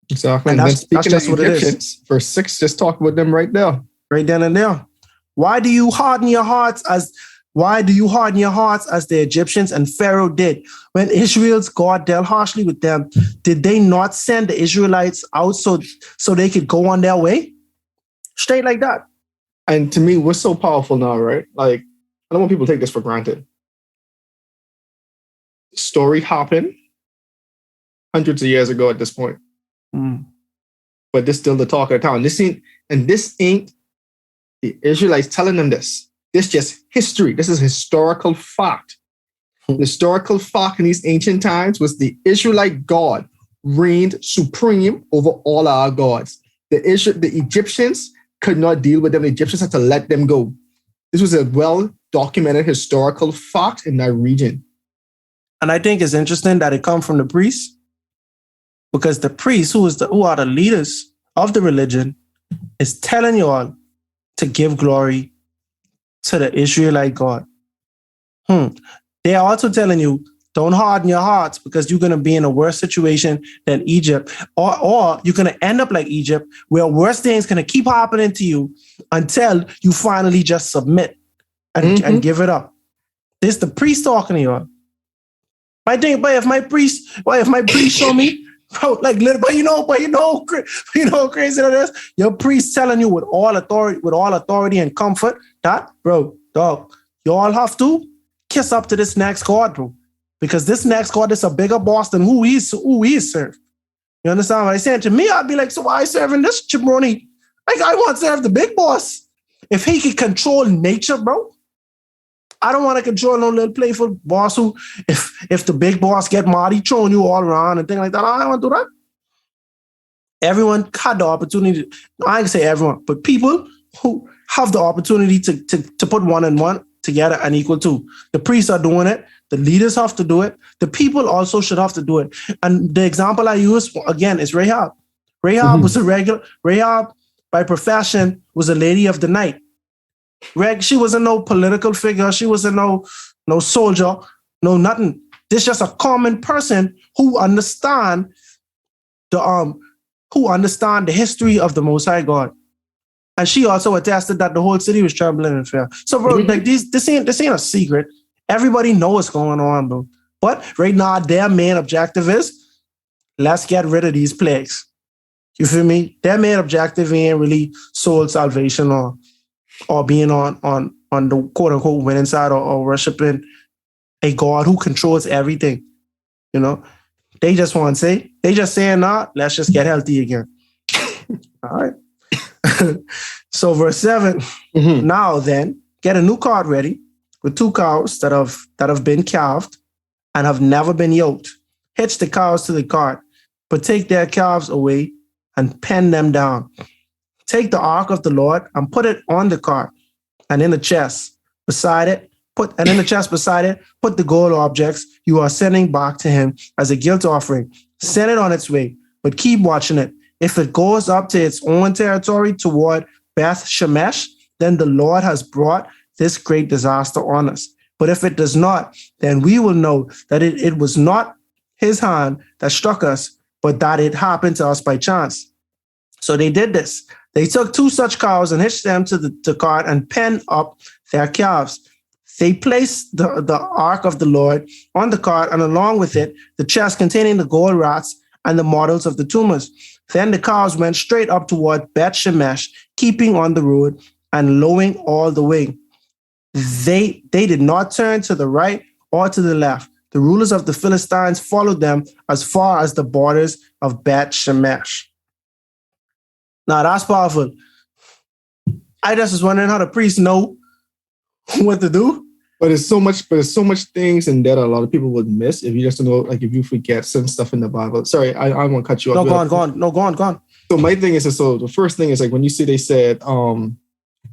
[SPEAKER 3] Exactly. And then speaking of Egyptians, verse 6, just talk about them right now.
[SPEAKER 1] Right then and there. Why do you harden your hearts as the Egyptians and Pharaoh did? When Israel's God dealt harshly with them, did they not send the Israelites out so they could go on their way? Straight like that.
[SPEAKER 3] And to me, we're so powerful now, right? Like, I don't want people to take this for granted. Story happened hundreds of years ago at this point. But this is still the talk of the town. This ain't the Israelites telling them this. This just history. This is historical fact. The historical fact in these ancient times was the Israelite God reigned supreme over all our gods. The Egyptians could not deal with them. The Egyptians had to let them go. This was a well-documented historical fact in that region.
[SPEAKER 1] And I think it's interesting that it comes from the priests, because the priests, who are the leaders of the religion, is telling you all to give glory to the Israelite God. They are also telling you, don't harden your hearts, because you're going to be in a worse situation than Egypt, or you're going to end up like Egypt, where worse things going to keep happening to you until you finally just submit and give it up. This the priest talking to you all. I think, but if my priest show me, bro, like, but you know, crazy that is, your priest telling you with all authority and comfort that, bro, dog, you all have to kiss up to this next God, bro, because this next God is a bigger boss than who he serve. You understand what I'm saying? To me, I'd be like, so why serving this jabroni? Like, I want to serve the big boss. If he could control nature, bro, I don't want to control no little playful boss who, if the big boss get mad, he throwing you all around and things like that. I don't want to do that. Everyone had the opportunity. I can say everyone, but people who have the opportunity to put one and one together and equal two. The priests are doing it. The leaders have to do it. The people also should have to do it. And the example I use again is Rahab. Rahab was Rahab by profession was a lady of the night. She wasn't no political figure. She wasn't no soldier, no nothing. This just a common person who understand the history of the Most High God. And she also attested that the whole city was trembling in fear. So, bro, like this ain't a secret. Everybody knows what's going on, bro. But right now, their main objective is, let's get rid of these plagues. You feel me? Their main objective ain't really soul salvation or being on the quote unquote winning side or worshiping a God who controls everything. You know, they just want to say, saying, nah, let's just get healthy again. All right. So verse 7, now then, get a new cart ready with 2 cows that have been calved and have never been yoked. Hitch the cows to the cart, but take their calves away and pen them down. Take the ark of the Lord and put it on the cart, and in the chest beside it, put the gold objects you are sending back to him as a guilt offering. Send it on its way, but keep watching it. If it goes up to its own territory toward Beth Shemesh, then the Lord has brought this great disaster on us. But if it does not, then we will know that it was not his hand that struck us, but that it happened to us by chance. So they did this. They took 2 such cows and hitched them to the cart and penned up their calves. They placed the ark of the Lord on the cart, and along with it, the chest containing the gold rats and the models of the tumors. Then the cows went straight up toward Beth Shemesh, keeping on the road and lowing all the way. They did not turn to the right or to the left. The rulers of the Philistines followed them as far as the borders of Beth Shemesh. Now that's powerful. I just was wondering how the priests know what to do.
[SPEAKER 3] But there's so much things in there that a lot of people would miss if you just don't know, like if you forget some stuff in the Bible. Sorry, I won't cut you off.
[SPEAKER 1] No, go on.
[SPEAKER 3] So my thing is, so the first thing is like when you see they said,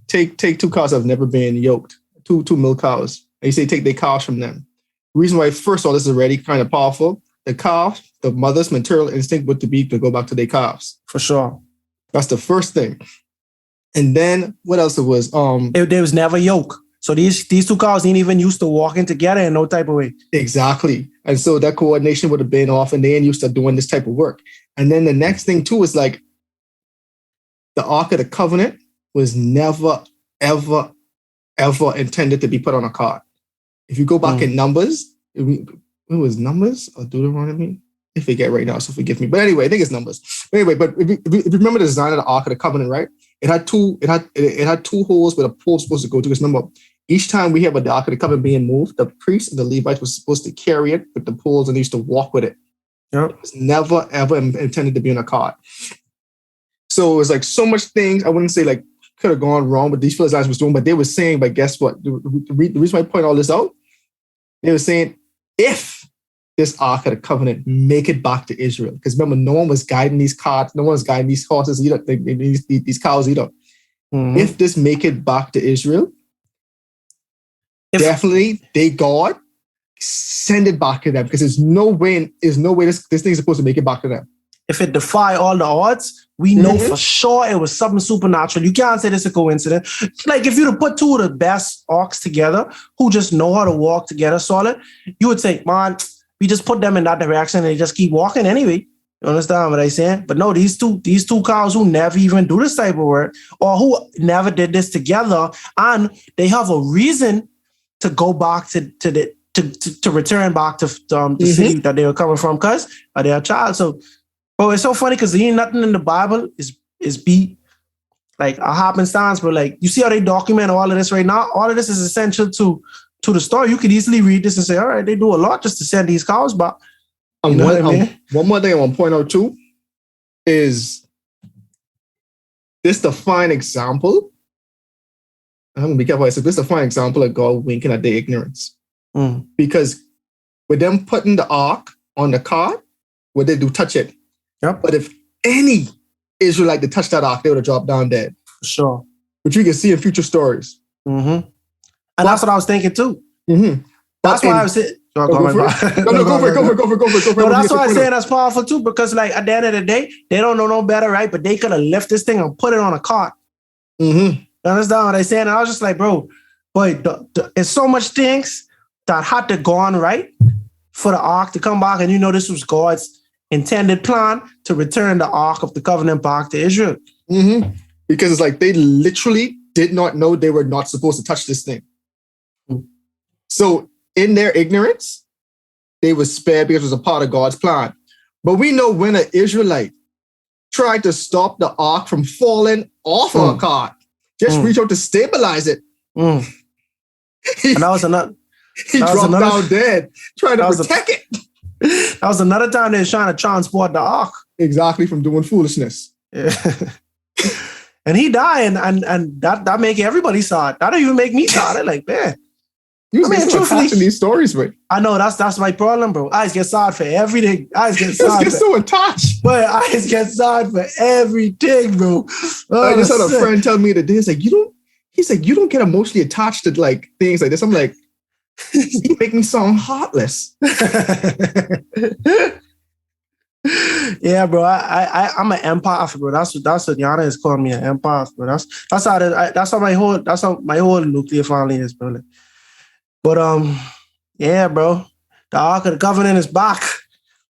[SPEAKER 3] take 2 cows that have never been yoked, two milk cows, and you say take their cows from them. The reason why, first of all, this is already kind of powerful. The mother's maternal instinct would be to go back to their calves.
[SPEAKER 1] For sure.
[SPEAKER 3] That's the first thing. And then what else it was?
[SPEAKER 1] There was never yoke. So these 2 cows ain't even used to walking together in no type of way.
[SPEAKER 3] Exactly. And so that coordination would have been off, and they ain't used to doing this type of work. And then the next thing too is like the Ark of the Covenant was never, ever, ever intended to be put on a cart. If you go back in Numbers, it was Numbers or Deuteronomy? I forget right now, so forgive me. But anyway, I think it's Numbers. But anyway, but if you remember the design of the Ark of the Covenant, right? It had 2 holes where the pole was supposed to go to. Because remember, each time we have a Ark of the Covenant being moved, the priests and the Levites were supposed to carry it with the poles and they used to walk with it. Yep. It was never, ever intended to be on a cart. So it was like so much things. I wouldn't say like could have gone wrong, but these Philistines was doing. But they were saying, but guess what? The reason why I point all this out, they were saying, if this Ark of the Covenant make it back to Israel, because remember, no one was guiding these carts, no one was guiding these horses either, these cows either. Mm-hmm. If this make it back to Israel, definitely they God send it back to them because there's no way this thing's supposed to make it back to them.
[SPEAKER 1] If it defy all the odds, we know for sure it was something supernatural. You can't say this is a coincidence. Like if you'd have put two of the best orcs together who just know how to walk together solid, you would say, man, we just put them in that direction and they just keep walking anyway. You understand what I'm saying? But no, these two cows who never even do this type of work or who never did this together, and they have a reason to go back to return back to the city that they were coming from because they are a child. So, bro, it's so funny because there ain't nothing in the Bible is beat like a happenstance, but like you see how they document all of this right now. All of this is essential to the story. You could easily read this and say, all right, they do a lot just to send these cows back. You know what I mean?
[SPEAKER 3] One more thing I want to point out too is this the fine example. I'm gonna be careful. I said this is a fine example of God winking at their ignorance. Because with them putting the ark on the cart, what they do, touch it.
[SPEAKER 1] Yep.
[SPEAKER 3] But if any Israelite to touch that ark, they would have dropped down dead.
[SPEAKER 1] For sure.
[SPEAKER 3] Which you can see in future stories.
[SPEAKER 1] And that's what I was thinking too. That's why I was saying.
[SPEAKER 3] Go for it.
[SPEAKER 1] No, that's why I'm saying that's powerful too, because like at the end of the day, they don't know no better, right? But they could have left this thing and put it on a cart. You understand what I'm saying? And I was just like, bro, boy, there's so much things that had to go on right for the ark to come back. And you know, this was God's intended plan to return the Ark of the Covenant back to Israel.
[SPEAKER 3] Because it's like they literally did not know they were not supposed to touch this thing. So in their ignorance, they were spared because it was a part of God's plan. But we know when an Israelite tried to stop the ark from falling off of a cart, just reach out to stabilize it.
[SPEAKER 1] And that was another.
[SPEAKER 3] He dropped down dead, trying to protect it.
[SPEAKER 1] That was another time they were trying to transport the ark.
[SPEAKER 3] Exactly, from doing foolishness.
[SPEAKER 1] Yeah. And he died, and that make everybody sad. That don't even make me sad. Like, man.
[SPEAKER 3] You truthfully in these stories, but
[SPEAKER 1] I know that's my problem, bro. I just get sad for everything. I just get sad.
[SPEAKER 3] Get so attached.
[SPEAKER 1] But I just get sad for everything, bro.
[SPEAKER 3] I just had a friend tell me today, it's like you don't get emotionally attached to like things like this. I'm like, you make me sound heartless.
[SPEAKER 1] Yeah, bro. I'm an empath, bro. That's what Yana is calling me, an empath, bro. That's how my whole nuclear family is, bro. Like, but yeah, bro. The Ark of the Covenant is back.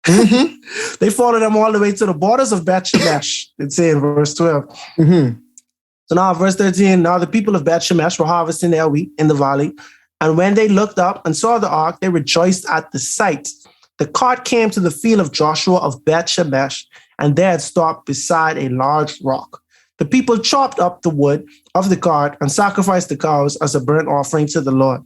[SPEAKER 1] They followed them all the way to the borders of Beth Shemesh. It's in verse 12. So now, verse 13. Now the people of Beth Shemesh were harvesting their wheat in the valley, and when they looked up and saw the ark, they rejoiced at the sight. The cart came to the field of Joshua of Beth Shemesh, and there it stopped beside a large rock. The people chopped up the wood of the cart and sacrificed the cows as a burnt offering to the Lord.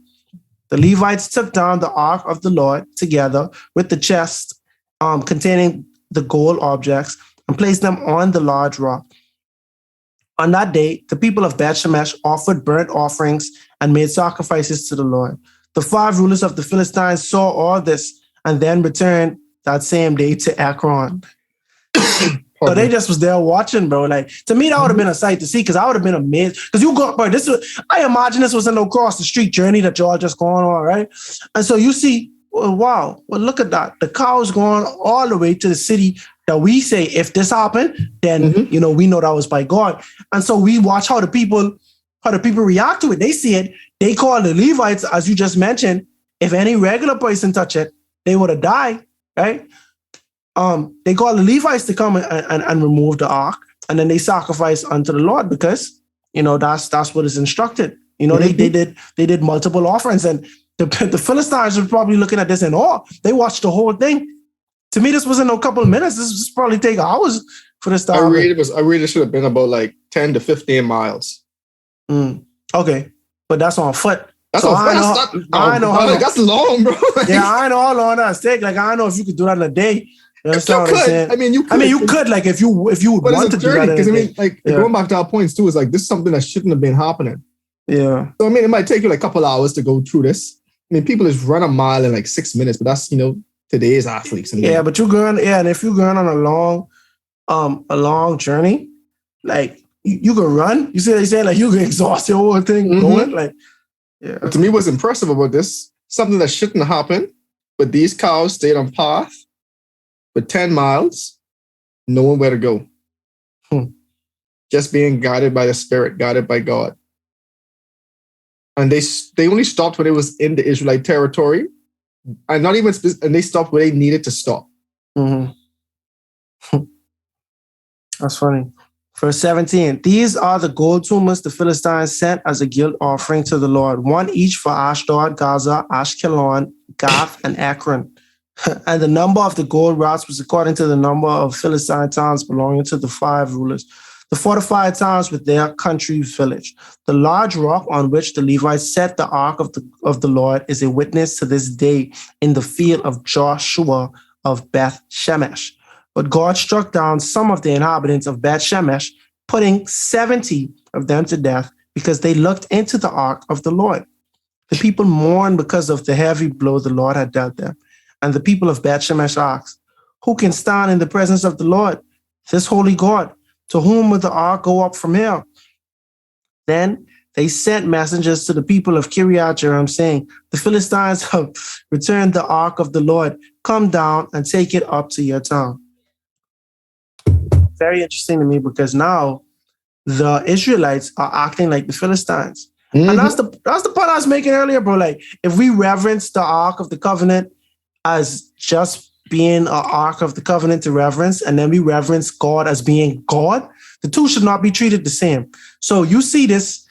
[SPEAKER 1] The Levites took down the ark of the Lord together with the chest containing the gold objects and placed them on the large rock. On that day, the people of Beth Shemesh offered burnt offerings and made sacrifices to the Lord. The 5 rulers of the Philistines saw all this and then returned that same day to Ekron. So they just was there watching, bro. Like, to me, that would have been a sight to see, because I would have been amazed. Because you go, bro, I imagine this was a no cross the street journey that y'all just going on, right? And so you see, wow, well, look at that. The cows going all the way to the city that we say, if this happened, then, you know, we know that was by God. And so we watch how the people react to it. They see it. They call the Levites, as you just mentioned. If any regular person touch it, they would have died, right? They call the Levites to come and remove the ark, and then they sacrifice unto the Lord, because, you know, that's what is instructed. You know, they did multiple offerings, and the Philistines were probably looking at this in awe. They watched the whole thing. To me, this wasn't no couple of minutes. This probably take hours for this to happen.
[SPEAKER 3] I read it should have been about like 10 to 15 miles.
[SPEAKER 1] Okay, but that's on foot.
[SPEAKER 3] That's long, bro.
[SPEAKER 1] Yeah, I know how long that's take. Like, I know if you could do that in a day. You
[SPEAKER 3] could. I mean, you
[SPEAKER 1] could, like, if you would want to do that.
[SPEAKER 3] Because I mean, like, going back to our points too, is like, this is something that shouldn't have been happening.
[SPEAKER 1] Yeah.
[SPEAKER 3] So I mean, it might take you like a couple hours to go through this. I mean, people just run a mile in like 6 minutes, but that's, you know, today's athletes.
[SPEAKER 1] Yeah, but and if you're going on a long journey, like, you can run. You see what they say? Like, you can exhaust your whole thing going. Like, yeah.
[SPEAKER 3] But to me, what's impressive about this, something that shouldn't happen, But these cows stayed on path for 10 miles, knowing where to go. Just being guided by the Spirit, guided by God. And they only stopped when it was in the Israelite territory, and not even and they stopped where they needed to stop.
[SPEAKER 1] Mm-hmm. That's funny. Verse 17, these are the gold tumors the Philistines sent as a guilt offering to the Lord, one each for Ashdod, Gaza, Ashkelon, Gath, and Ekron. And the number of the gold rods was according to the number of Philistine towns belonging to the 5 rulers, the fortified towns with their country village. The large rock on which the Levites set the ark of the Lord is a witness to this day in the field of Joshua of Beth Shemesh. But God struck down some of the inhabitants of Beth Shemesh, putting 70 of them to death because they looked into the ark of the Lord. The people mourned because of the heavy blow the Lord had dealt them. And the people of Beth Shemesh asked, who can stand in the presence of the Lord, this holy God? To whom will the ark go up from here? Then they sent messengers to the people of Kiriath Jearim, saying, the Philistines have returned the ark of the Lord. Come down and take it up to your town. Very interesting to me because now the Israelites are acting like the Philistines. Mm-hmm. And that's the point I was making earlier, bro. Like, if we reverence the Ark of the Covenant as just being an Ark of the Covenant to reverence, and then we reverence God as being God, the two should not be treated the same. So you see this,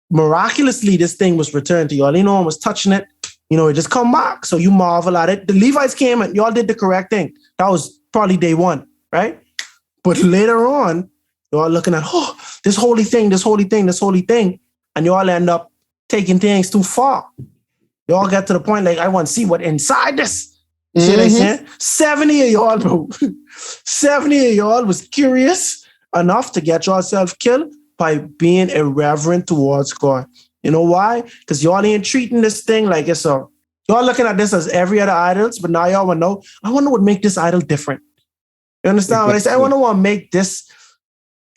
[SPEAKER 1] miraculously, this thing was returned to y'all. No one was touching it. It just come back. So you marvel at it. The Levites came and y'all did the correct thing. That was probably day one, right? But later on, y'all looking at, this holy thing, and y'all end up taking things too far. Y'all get to the point, like, I want to see what inside this. You see what I'm saying? 70 of y'all, bro. 70 of y'all was curious enough to get yourself killed by being irreverent towards God. You know why? Because y'all ain't treating this thing like it's y'all looking at this as every other idols, but now y'all want to know, I wonder what make this idol different. You understand what I say? I want to make this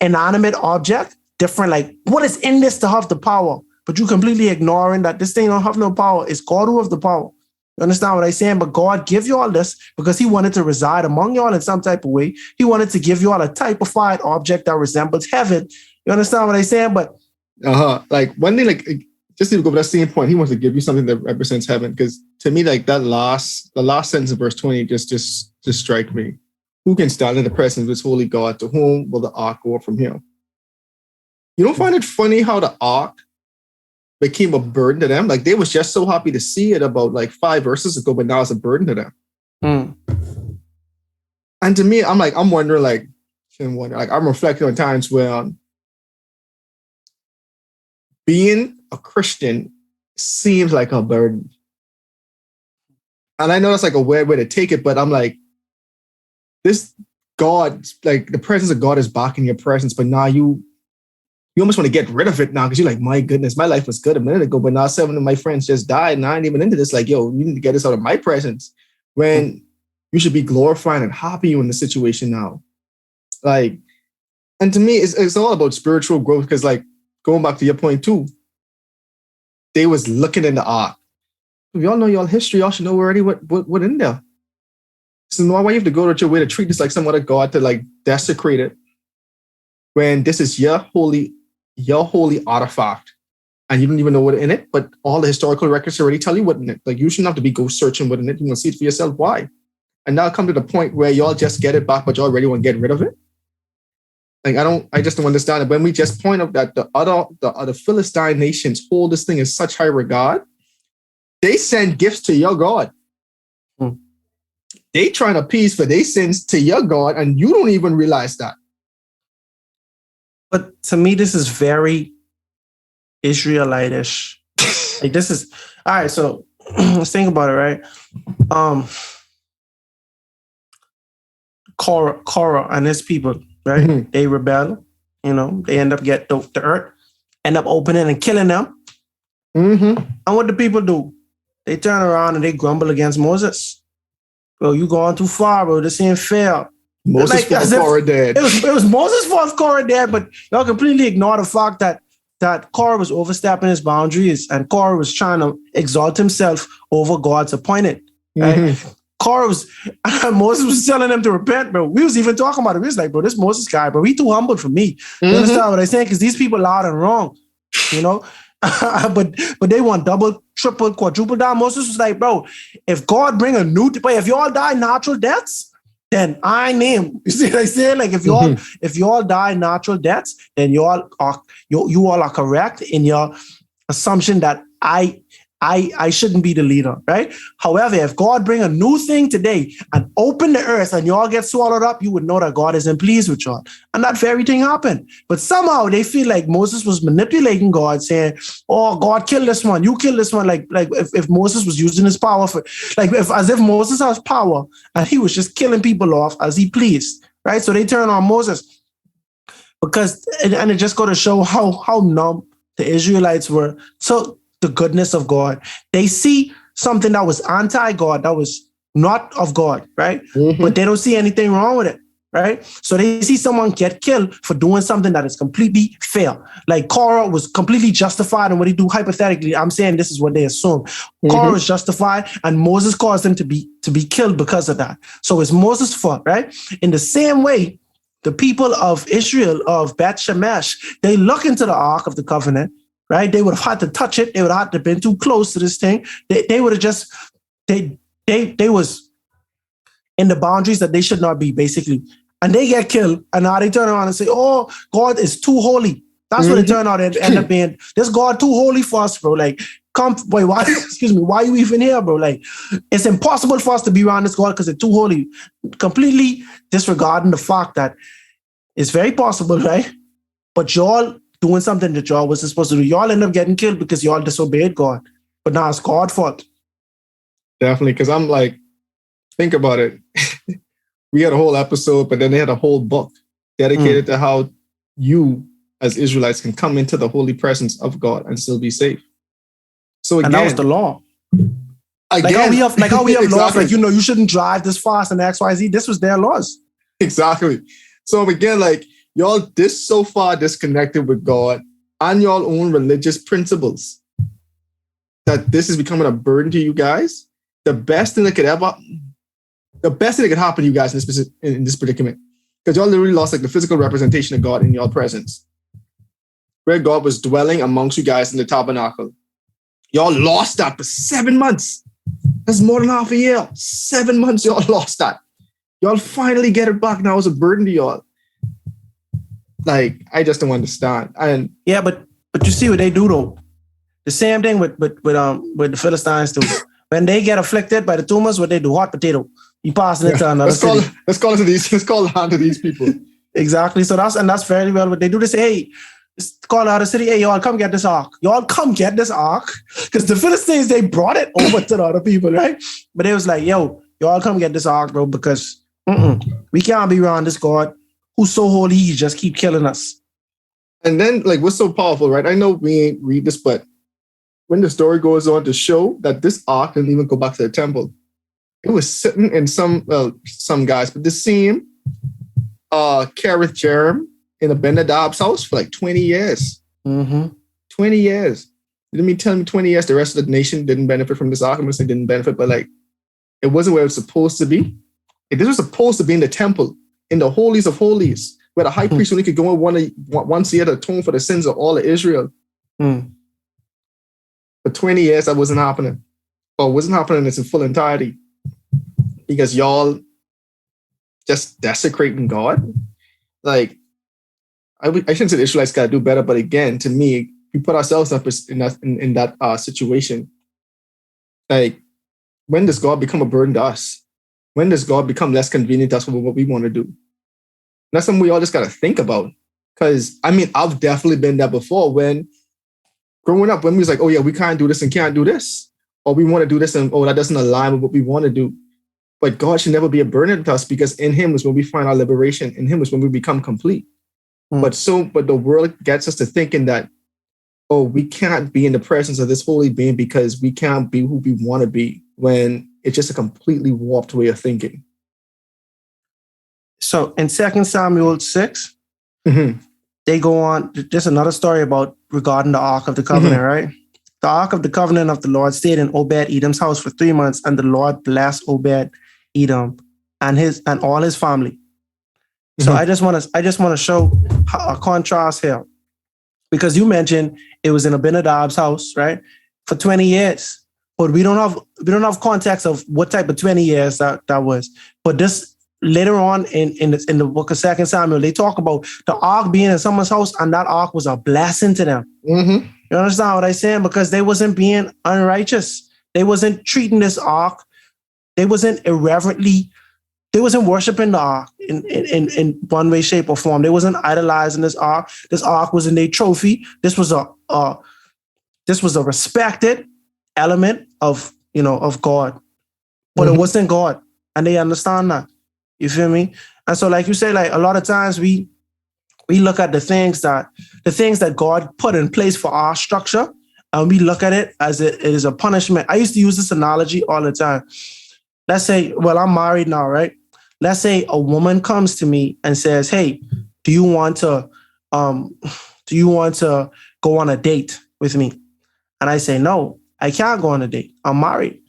[SPEAKER 1] inanimate object different. Like, what is in this to have the power? But you completely ignoring that this thing don't have no power. It's God who has the power. You understand what I'm saying? But God give you all this because he wanted to reside among y'all in some type of way. He wanted to give you all a typified object that resembles heaven. You understand what I'm saying? But
[SPEAKER 3] like one thing, like just to go to that same point, he wants to give you something that represents heaven. Because to me, like the last sentence of verse 20 just strike me. Who can stand in the presence of this holy God? To whom will the ark go up from here? You don't find it funny how the ark became a burden to them? Like, they was just so happy to see it about like 5 verses ago, but now it's a burden to them. And to me, I'm wondering, like, I'm reflecting on times where being a Christian seems like a burden. And I know that's like a weird way to take it, but I'm like, this God, like the presence of God is back in your presence, but now you almost want to get rid of it now because you're like, my goodness, my life was good a minute ago, but now 7 of my friends just died and I ain't even into this. Like, yo, you need to get this out of my presence when you should be glorifying and happy in the situation now. Like, and to me, it's all about spiritual growth because, like, going back to your point too, they was looking in the ark. If y'all know y'all history, y'all should know already what in there. So why you have to go out your way to treat this like some other God to like desecrate it when this is your holy artifact and you don't even know what in it, but all the historical records already tell you what in it. Like, you shouldn't have to be go searching what in it. You want to see it for yourself. Why? And now come to the point where y'all just get it back, but y'all already want to get rid of it. Like, I just don't understand it. When we just point out that the other Philistine nations hold this thing in such high regard, they send gifts to your God. They trying to appease for their sins to your God, and you don't even realize that.
[SPEAKER 1] But to me, this is very Israelite-ish. Like, this is all right. So let's think about it, right? Korah and his people, right? Mm-hmm. They rebel. They end up get the earth, end up opening and killing them. Mm-hmm. And what do people do? They turn around and they grumble against Moses. Bro, you going too far, bro. This ain't fair.
[SPEAKER 3] Moses' fault, Korah dead.
[SPEAKER 1] It was Moses' fault, Korah dead, but y'all completely ignore the fact that Korah was overstepping his boundaries and Korah was trying to exalt himself over God's appointed. right? Moses was telling them to repent, bro. We was even talking about it. We was like, bro, this Moses guy, bro, he too humble for me. You understand what I'm saying? Because these people loud and wrong, you know? but they want double, triple, quadruple down. Moses was like, bro, if God bring a new, but if you all die natural deaths, then I name. You see what I say? Like if you all die natural deaths, then you all are correct in your assumption that I shouldn't be the leader, right? However, if God bring a new thing today and open the earth and you all get swallowed up, you would know that God isn't pleased with y'all. And that very thing happened. But somehow they feel like Moses was manipulating God, saying, oh, God, kill this one. You kill this one. Like if Moses was using his power for, as if Moses has power and he was just killing people off as he pleased, right? So they turn on Moses because, and it just got to show how numb the Israelites were. So the goodness of God. They see something that was anti-God, that was not of God, right? But they don't see anything wrong with it, right? So they see someone get killed for doing something that is completely fair. Like Korah was completely justified in what he do. Hypothetically, I'm saying this is what they assume. Korah was justified and Moses caused him to be killed because of that. So it's Moses' fault, right? In the same way, the people of Israel, of Beth Shemesh, they look into the Ark of the Covenant, right? They would have had to touch it. They would have had to been too close to this thing. They would have just, they was in the boundaries that they should not be, basically. And they get killed. And now they turn around and say, oh, God is too holy. That's what it turned out and end up being. This God too holy for us, bro. Like, why, excuse me, why are you even here, bro? Like, it's impossible for us to be around this God because it's too holy. Completely disregarding the fact that it's very possible, right? But y'all doing something that y'all wasn't supposed to do. Y'all end up getting killed because y'all disobeyed God. But now it's God's fault.
[SPEAKER 3] Definitely, because I'm like, think about it. We had a whole episode, but then they had a whole book dedicated to how you, as Israelites, can come into the holy presence of God and still be safe. So again,
[SPEAKER 1] and that was the law. Like how we have exactly. Laws, like, you shouldn't drive this fast and XYZ. This was their laws.
[SPEAKER 3] Exactly. So again, like, y'all so far disconnected with God and your own religious principles that this is becoming a burden to you guys. The best thing that could happen to you guys in this predicament, because y'all literally lost like the physical representation of God in your presence, where God was dwelling amongst you guys in the tabernacle. Y'all lost that for 7 months. That's more than half a year. 7 months, y'all lost that. Y'all finally get it back. Now it's a burden to y'all. Like, I just don't understand. And
[SPEAKER 1] yeah, but you see what they do though. The same thing with the Philistines too. When they get afflicted by the tumors, what they do? Hot potato. You pass it to another city.
[SPEAKER 3] Let's call on to these people.
[SPEAKER 1] Exactly. So that's very well what they do. They say, hey, call out a city. Hey, y'all come get this ark. Y'all come get this ark. Because the Philistines, they brought it over to the other people, right? But it was like, yo, y'all come get this ark, bro, because we can't be around this God who's so holy, he just keep killing us.
[SPEAKER 3] And then, like, what's so powerful, right? I know we ain't read this, but when the story goes on to show that this ark didn't even go back to the temple, it was sitting in some guys, but the same Kerith Jerem in Abinadab's house for like 20 years. 20 years. You didn't mean tell me 20 years the rest of the nation didn't benefit from this ark. I'm going to say didn't benefit, but like, it wasn't where it was supposed to be. This was supposed to be in the temple, in the holies of holies, where the high priest only could go in once a year to atone for the sins of all of Israel. For 20 years, that wasn't happening. Or wasn't happening in its full entirety. Because y'all just desecrating God. Like, I shouldn't say the Israelites got to do better, but again, to me, we put ourselves up in that situation. Like, when does God become a burden to us? When does God become less convenient to us for what we want to do? And that's something we all just got to think about. Because, I mean, I've definitely been there before when growing up, when we was like, oh yeah, we can't do this and can't do this. Or we want to do this and, oh, that doesn't align with what we want to do. But God should never be a burden to us because in him is when we find our liberation. In him is when we become complete. But the world gets us to thinking that, oh, we can't be in the presence of this holy being because we can't be who we want to be, when it's just a completely warped way of thinking.
[SPEAKER 1] So in 2 Samuel 6, they go on, just another story regarding the Ark of the Covenant, right? The Ark of the Covenant of the Lord stayed in Obed-Edom's house for 3 months, and the Lord blessed Obed-Edom and all his family. So
[SPEAKER 3] Mhm.
[SPEAKER 1] I just want to show a contrast here, because you mentioned it was in Abinadab's house, right, for 20 years. But we don't have context of what type of 20 years that was. But this later on in the book of Second Samuel, they talk about the ark being in someone's house, and that ark was a blessing to them.
[SPEAKER 3] Mm-hmm.
[SPEAKER 1] You understand what I'm saying? Because they wasn't being unrighteous. They wasn't treating this ark. They wasn't irreverently. They wasn't worshiping the ark in one way, shape, or form. They wasn't idolizing this ark. This ark was in their trophy. This was a respected element of God, but it
[SPEAKER 3] Mm-hmm.
[SPEAKER 1] wasn't God, and they understand that. You feel me? And so, like you say, like a lot of times we look at the things that God put in place for our structure, and we look at it as it is a punishment. I used to use this analogy all the time. Let's say, well, I'm married now, right? Let's say a woman comes to me and says, "Hey, do you want to, um, do you want to go on a date with me?" And I say, "No, I can't go on a date. I'm married."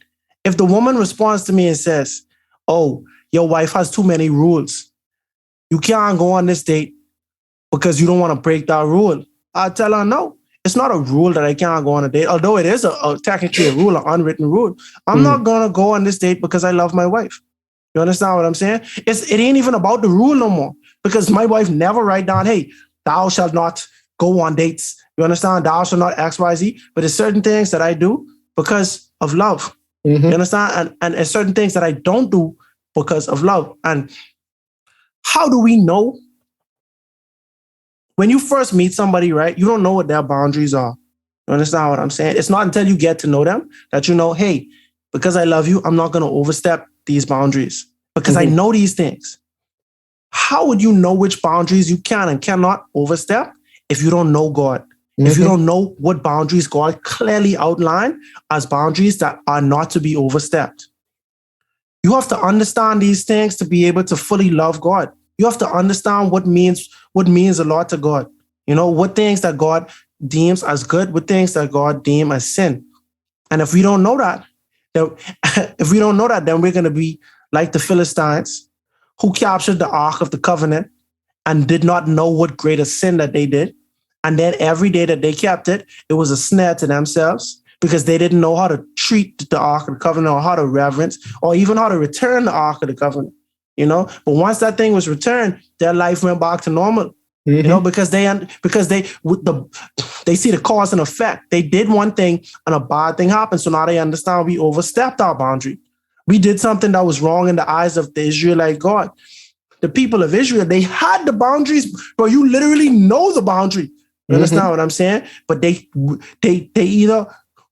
[SPEAKER 1] If the woman responds to me and says, "Oh, your wife has too many rules. You can't go on this date because you don't want to break that rule," I tell her, "No, it's not a rule that I can't go on a date. Although it is technically a rule, an unwritten rule. I'm
[SPEAKER 3] Mm-hmm.
[SPEAKER 1] not gonna go on this date because I love my wife." You understand what I'm saying? It ain't even about the rule no more, because my wife never write down, "Hey, thou shalt not go on dates." You understand? Thou shalt not X, Y, Z. But there's certain things that I do because of love. You
[SPEAKER 3] Mm-hmm.
[SPEAKER 1] understand? And there's certain things that I don't do because of love. And how do we know when you first meet somebody, right? You don't know what their boundaries are. You understand what I'm saying? It's not until you get to know them that you know, hey, because I love you, I'm not going to overstep these boundaries because I
[SPEAKER 3] Mm-hmm.
[SPEAKER 1] know these things. How would you know which boundaries you can and cannot overstep if you don't know God? If you
[SPEAKER 3] Mm-hmm.
[SPEAKER 1] don't know what boundaries God clearly outlined as boundaries that are not to be overstepped? You have to understand these things to be able to fully love God. You have to understand what means a lot to God. You know, what things that God deems as good, what things that God deems as sin. And if we don't know that, then if we don't know that, then we're going to be like the Philistines who captured the Ark of the Covenant and did not know what greater sin that they did. And then every day that they kept it, it was a snare to themselves because they didn't know how to treat the Ark of the Covenant or how to reverence or even how to return the Ark of the Covenant. But once that thing was returned, their life went back to normal.
[SPEAKER 3] Mm-hmm.
[SPEAKER 1] Because they see the cause and effect. They did one thing and a bad thing happened. So now they understand we overstepped our boundary. We did something that was wrong in the eyes of the Israelite God. The people of Israel, they had the boundaries, but you literally know the boundary. You
[SPEAKER 3] Mm-hmm.
[SPEAKER 1] understand what I'm saying? But they either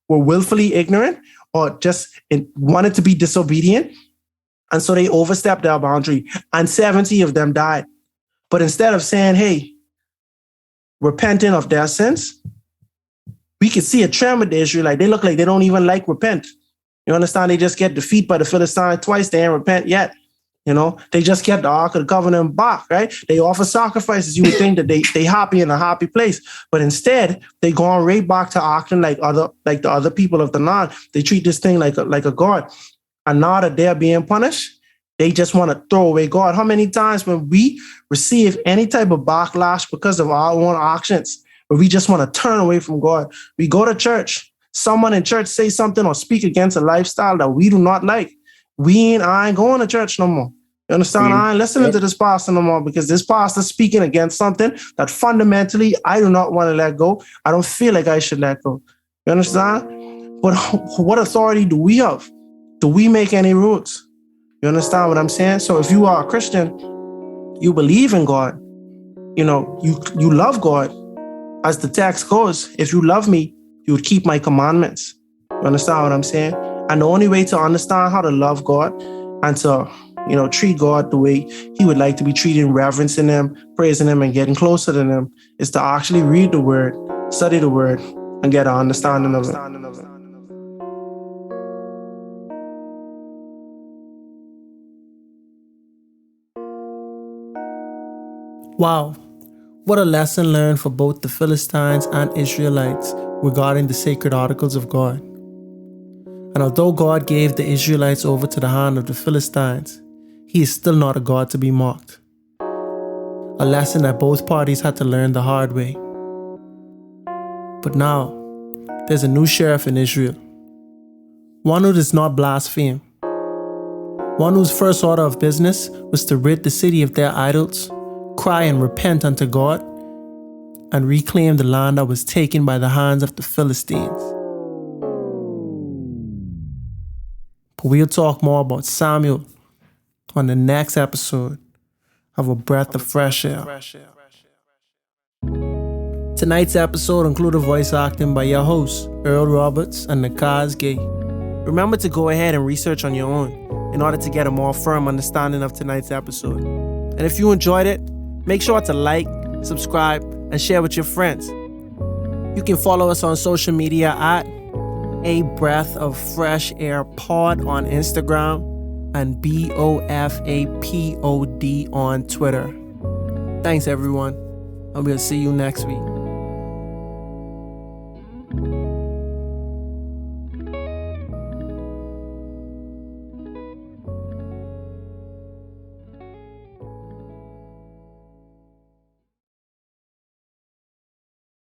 [SPEAKER 1] were willfully ignorant or just wanted to be disobedient. And so they overstepped their boundary. And 70 of them died. But instead of saying, hey, repenting of their sins, we could see a trend with the Israelites. They look like they don't even repent. You understand? They just get defeated by the Philistines twice. They ain't repent yet. They just kept the Ark of the Covenant back, right? They offer sacrifices. You would think that they happy in a happy place. But instead, they gone right back to acting like the other people of the land. They treat this thing like a god. And now that they're being punished, they just want to throw away God. How many times when we receive any type of backlash because of our own actions, where we just want to turn away from God, we go to church, someone in church say something or speak against a lifestyle that we do not like. I ain't going to church no more. You understand? I ain't listening to this pastor no more because this pastor speaking against something that fundamentally I do not want to let go. I don't feel like I should let go. You understand? But what authority do we have? Do we make any rules? You understand what I'm saying? So if you are a Christian, you believe in God, you love God. As the text goes, if you love me, you would keep my commandments. You understand what I'm saying? And the only way to understand how to love God and to, treat God the way he would like to be treated, reverencing him, praising him, and getting closer to him is to actually read the word, study the word, and get an understanding of it.
[SPEAKER 2] Wow.
[SPEAKER 1] What a lesson learned for both the Philistines and Israelites regarding the sacred articles of God. And although God gave the Israelites over to the hand of the Philistines, He is still not a God to be mocked. A lesson that both parties had to learn the hard way. But now, there's a new sheriff in Israel. One who does not blaspheme. One whose first order of business was to rid the city of their idols, cry and repent unto God, and reclaim the land that was taken by the hands of the Philistines. But we'll talk more about Samuel on the next episode of A Breath of Fresh Air. Tonight's episode included voice acting by your hosts, Earl Roberts and Nakhaz. Remember to go ahead and research on your own in order to get a more firm understanding of tonight's episode. And if you enjoyed it, make sure to like, subscribe, and share with your friends. You can follow us on social media at A Breath of Fresh Air Pod on Instagram and BOFAPOD on Twitter. Thanks everyone, and we'll see you next week.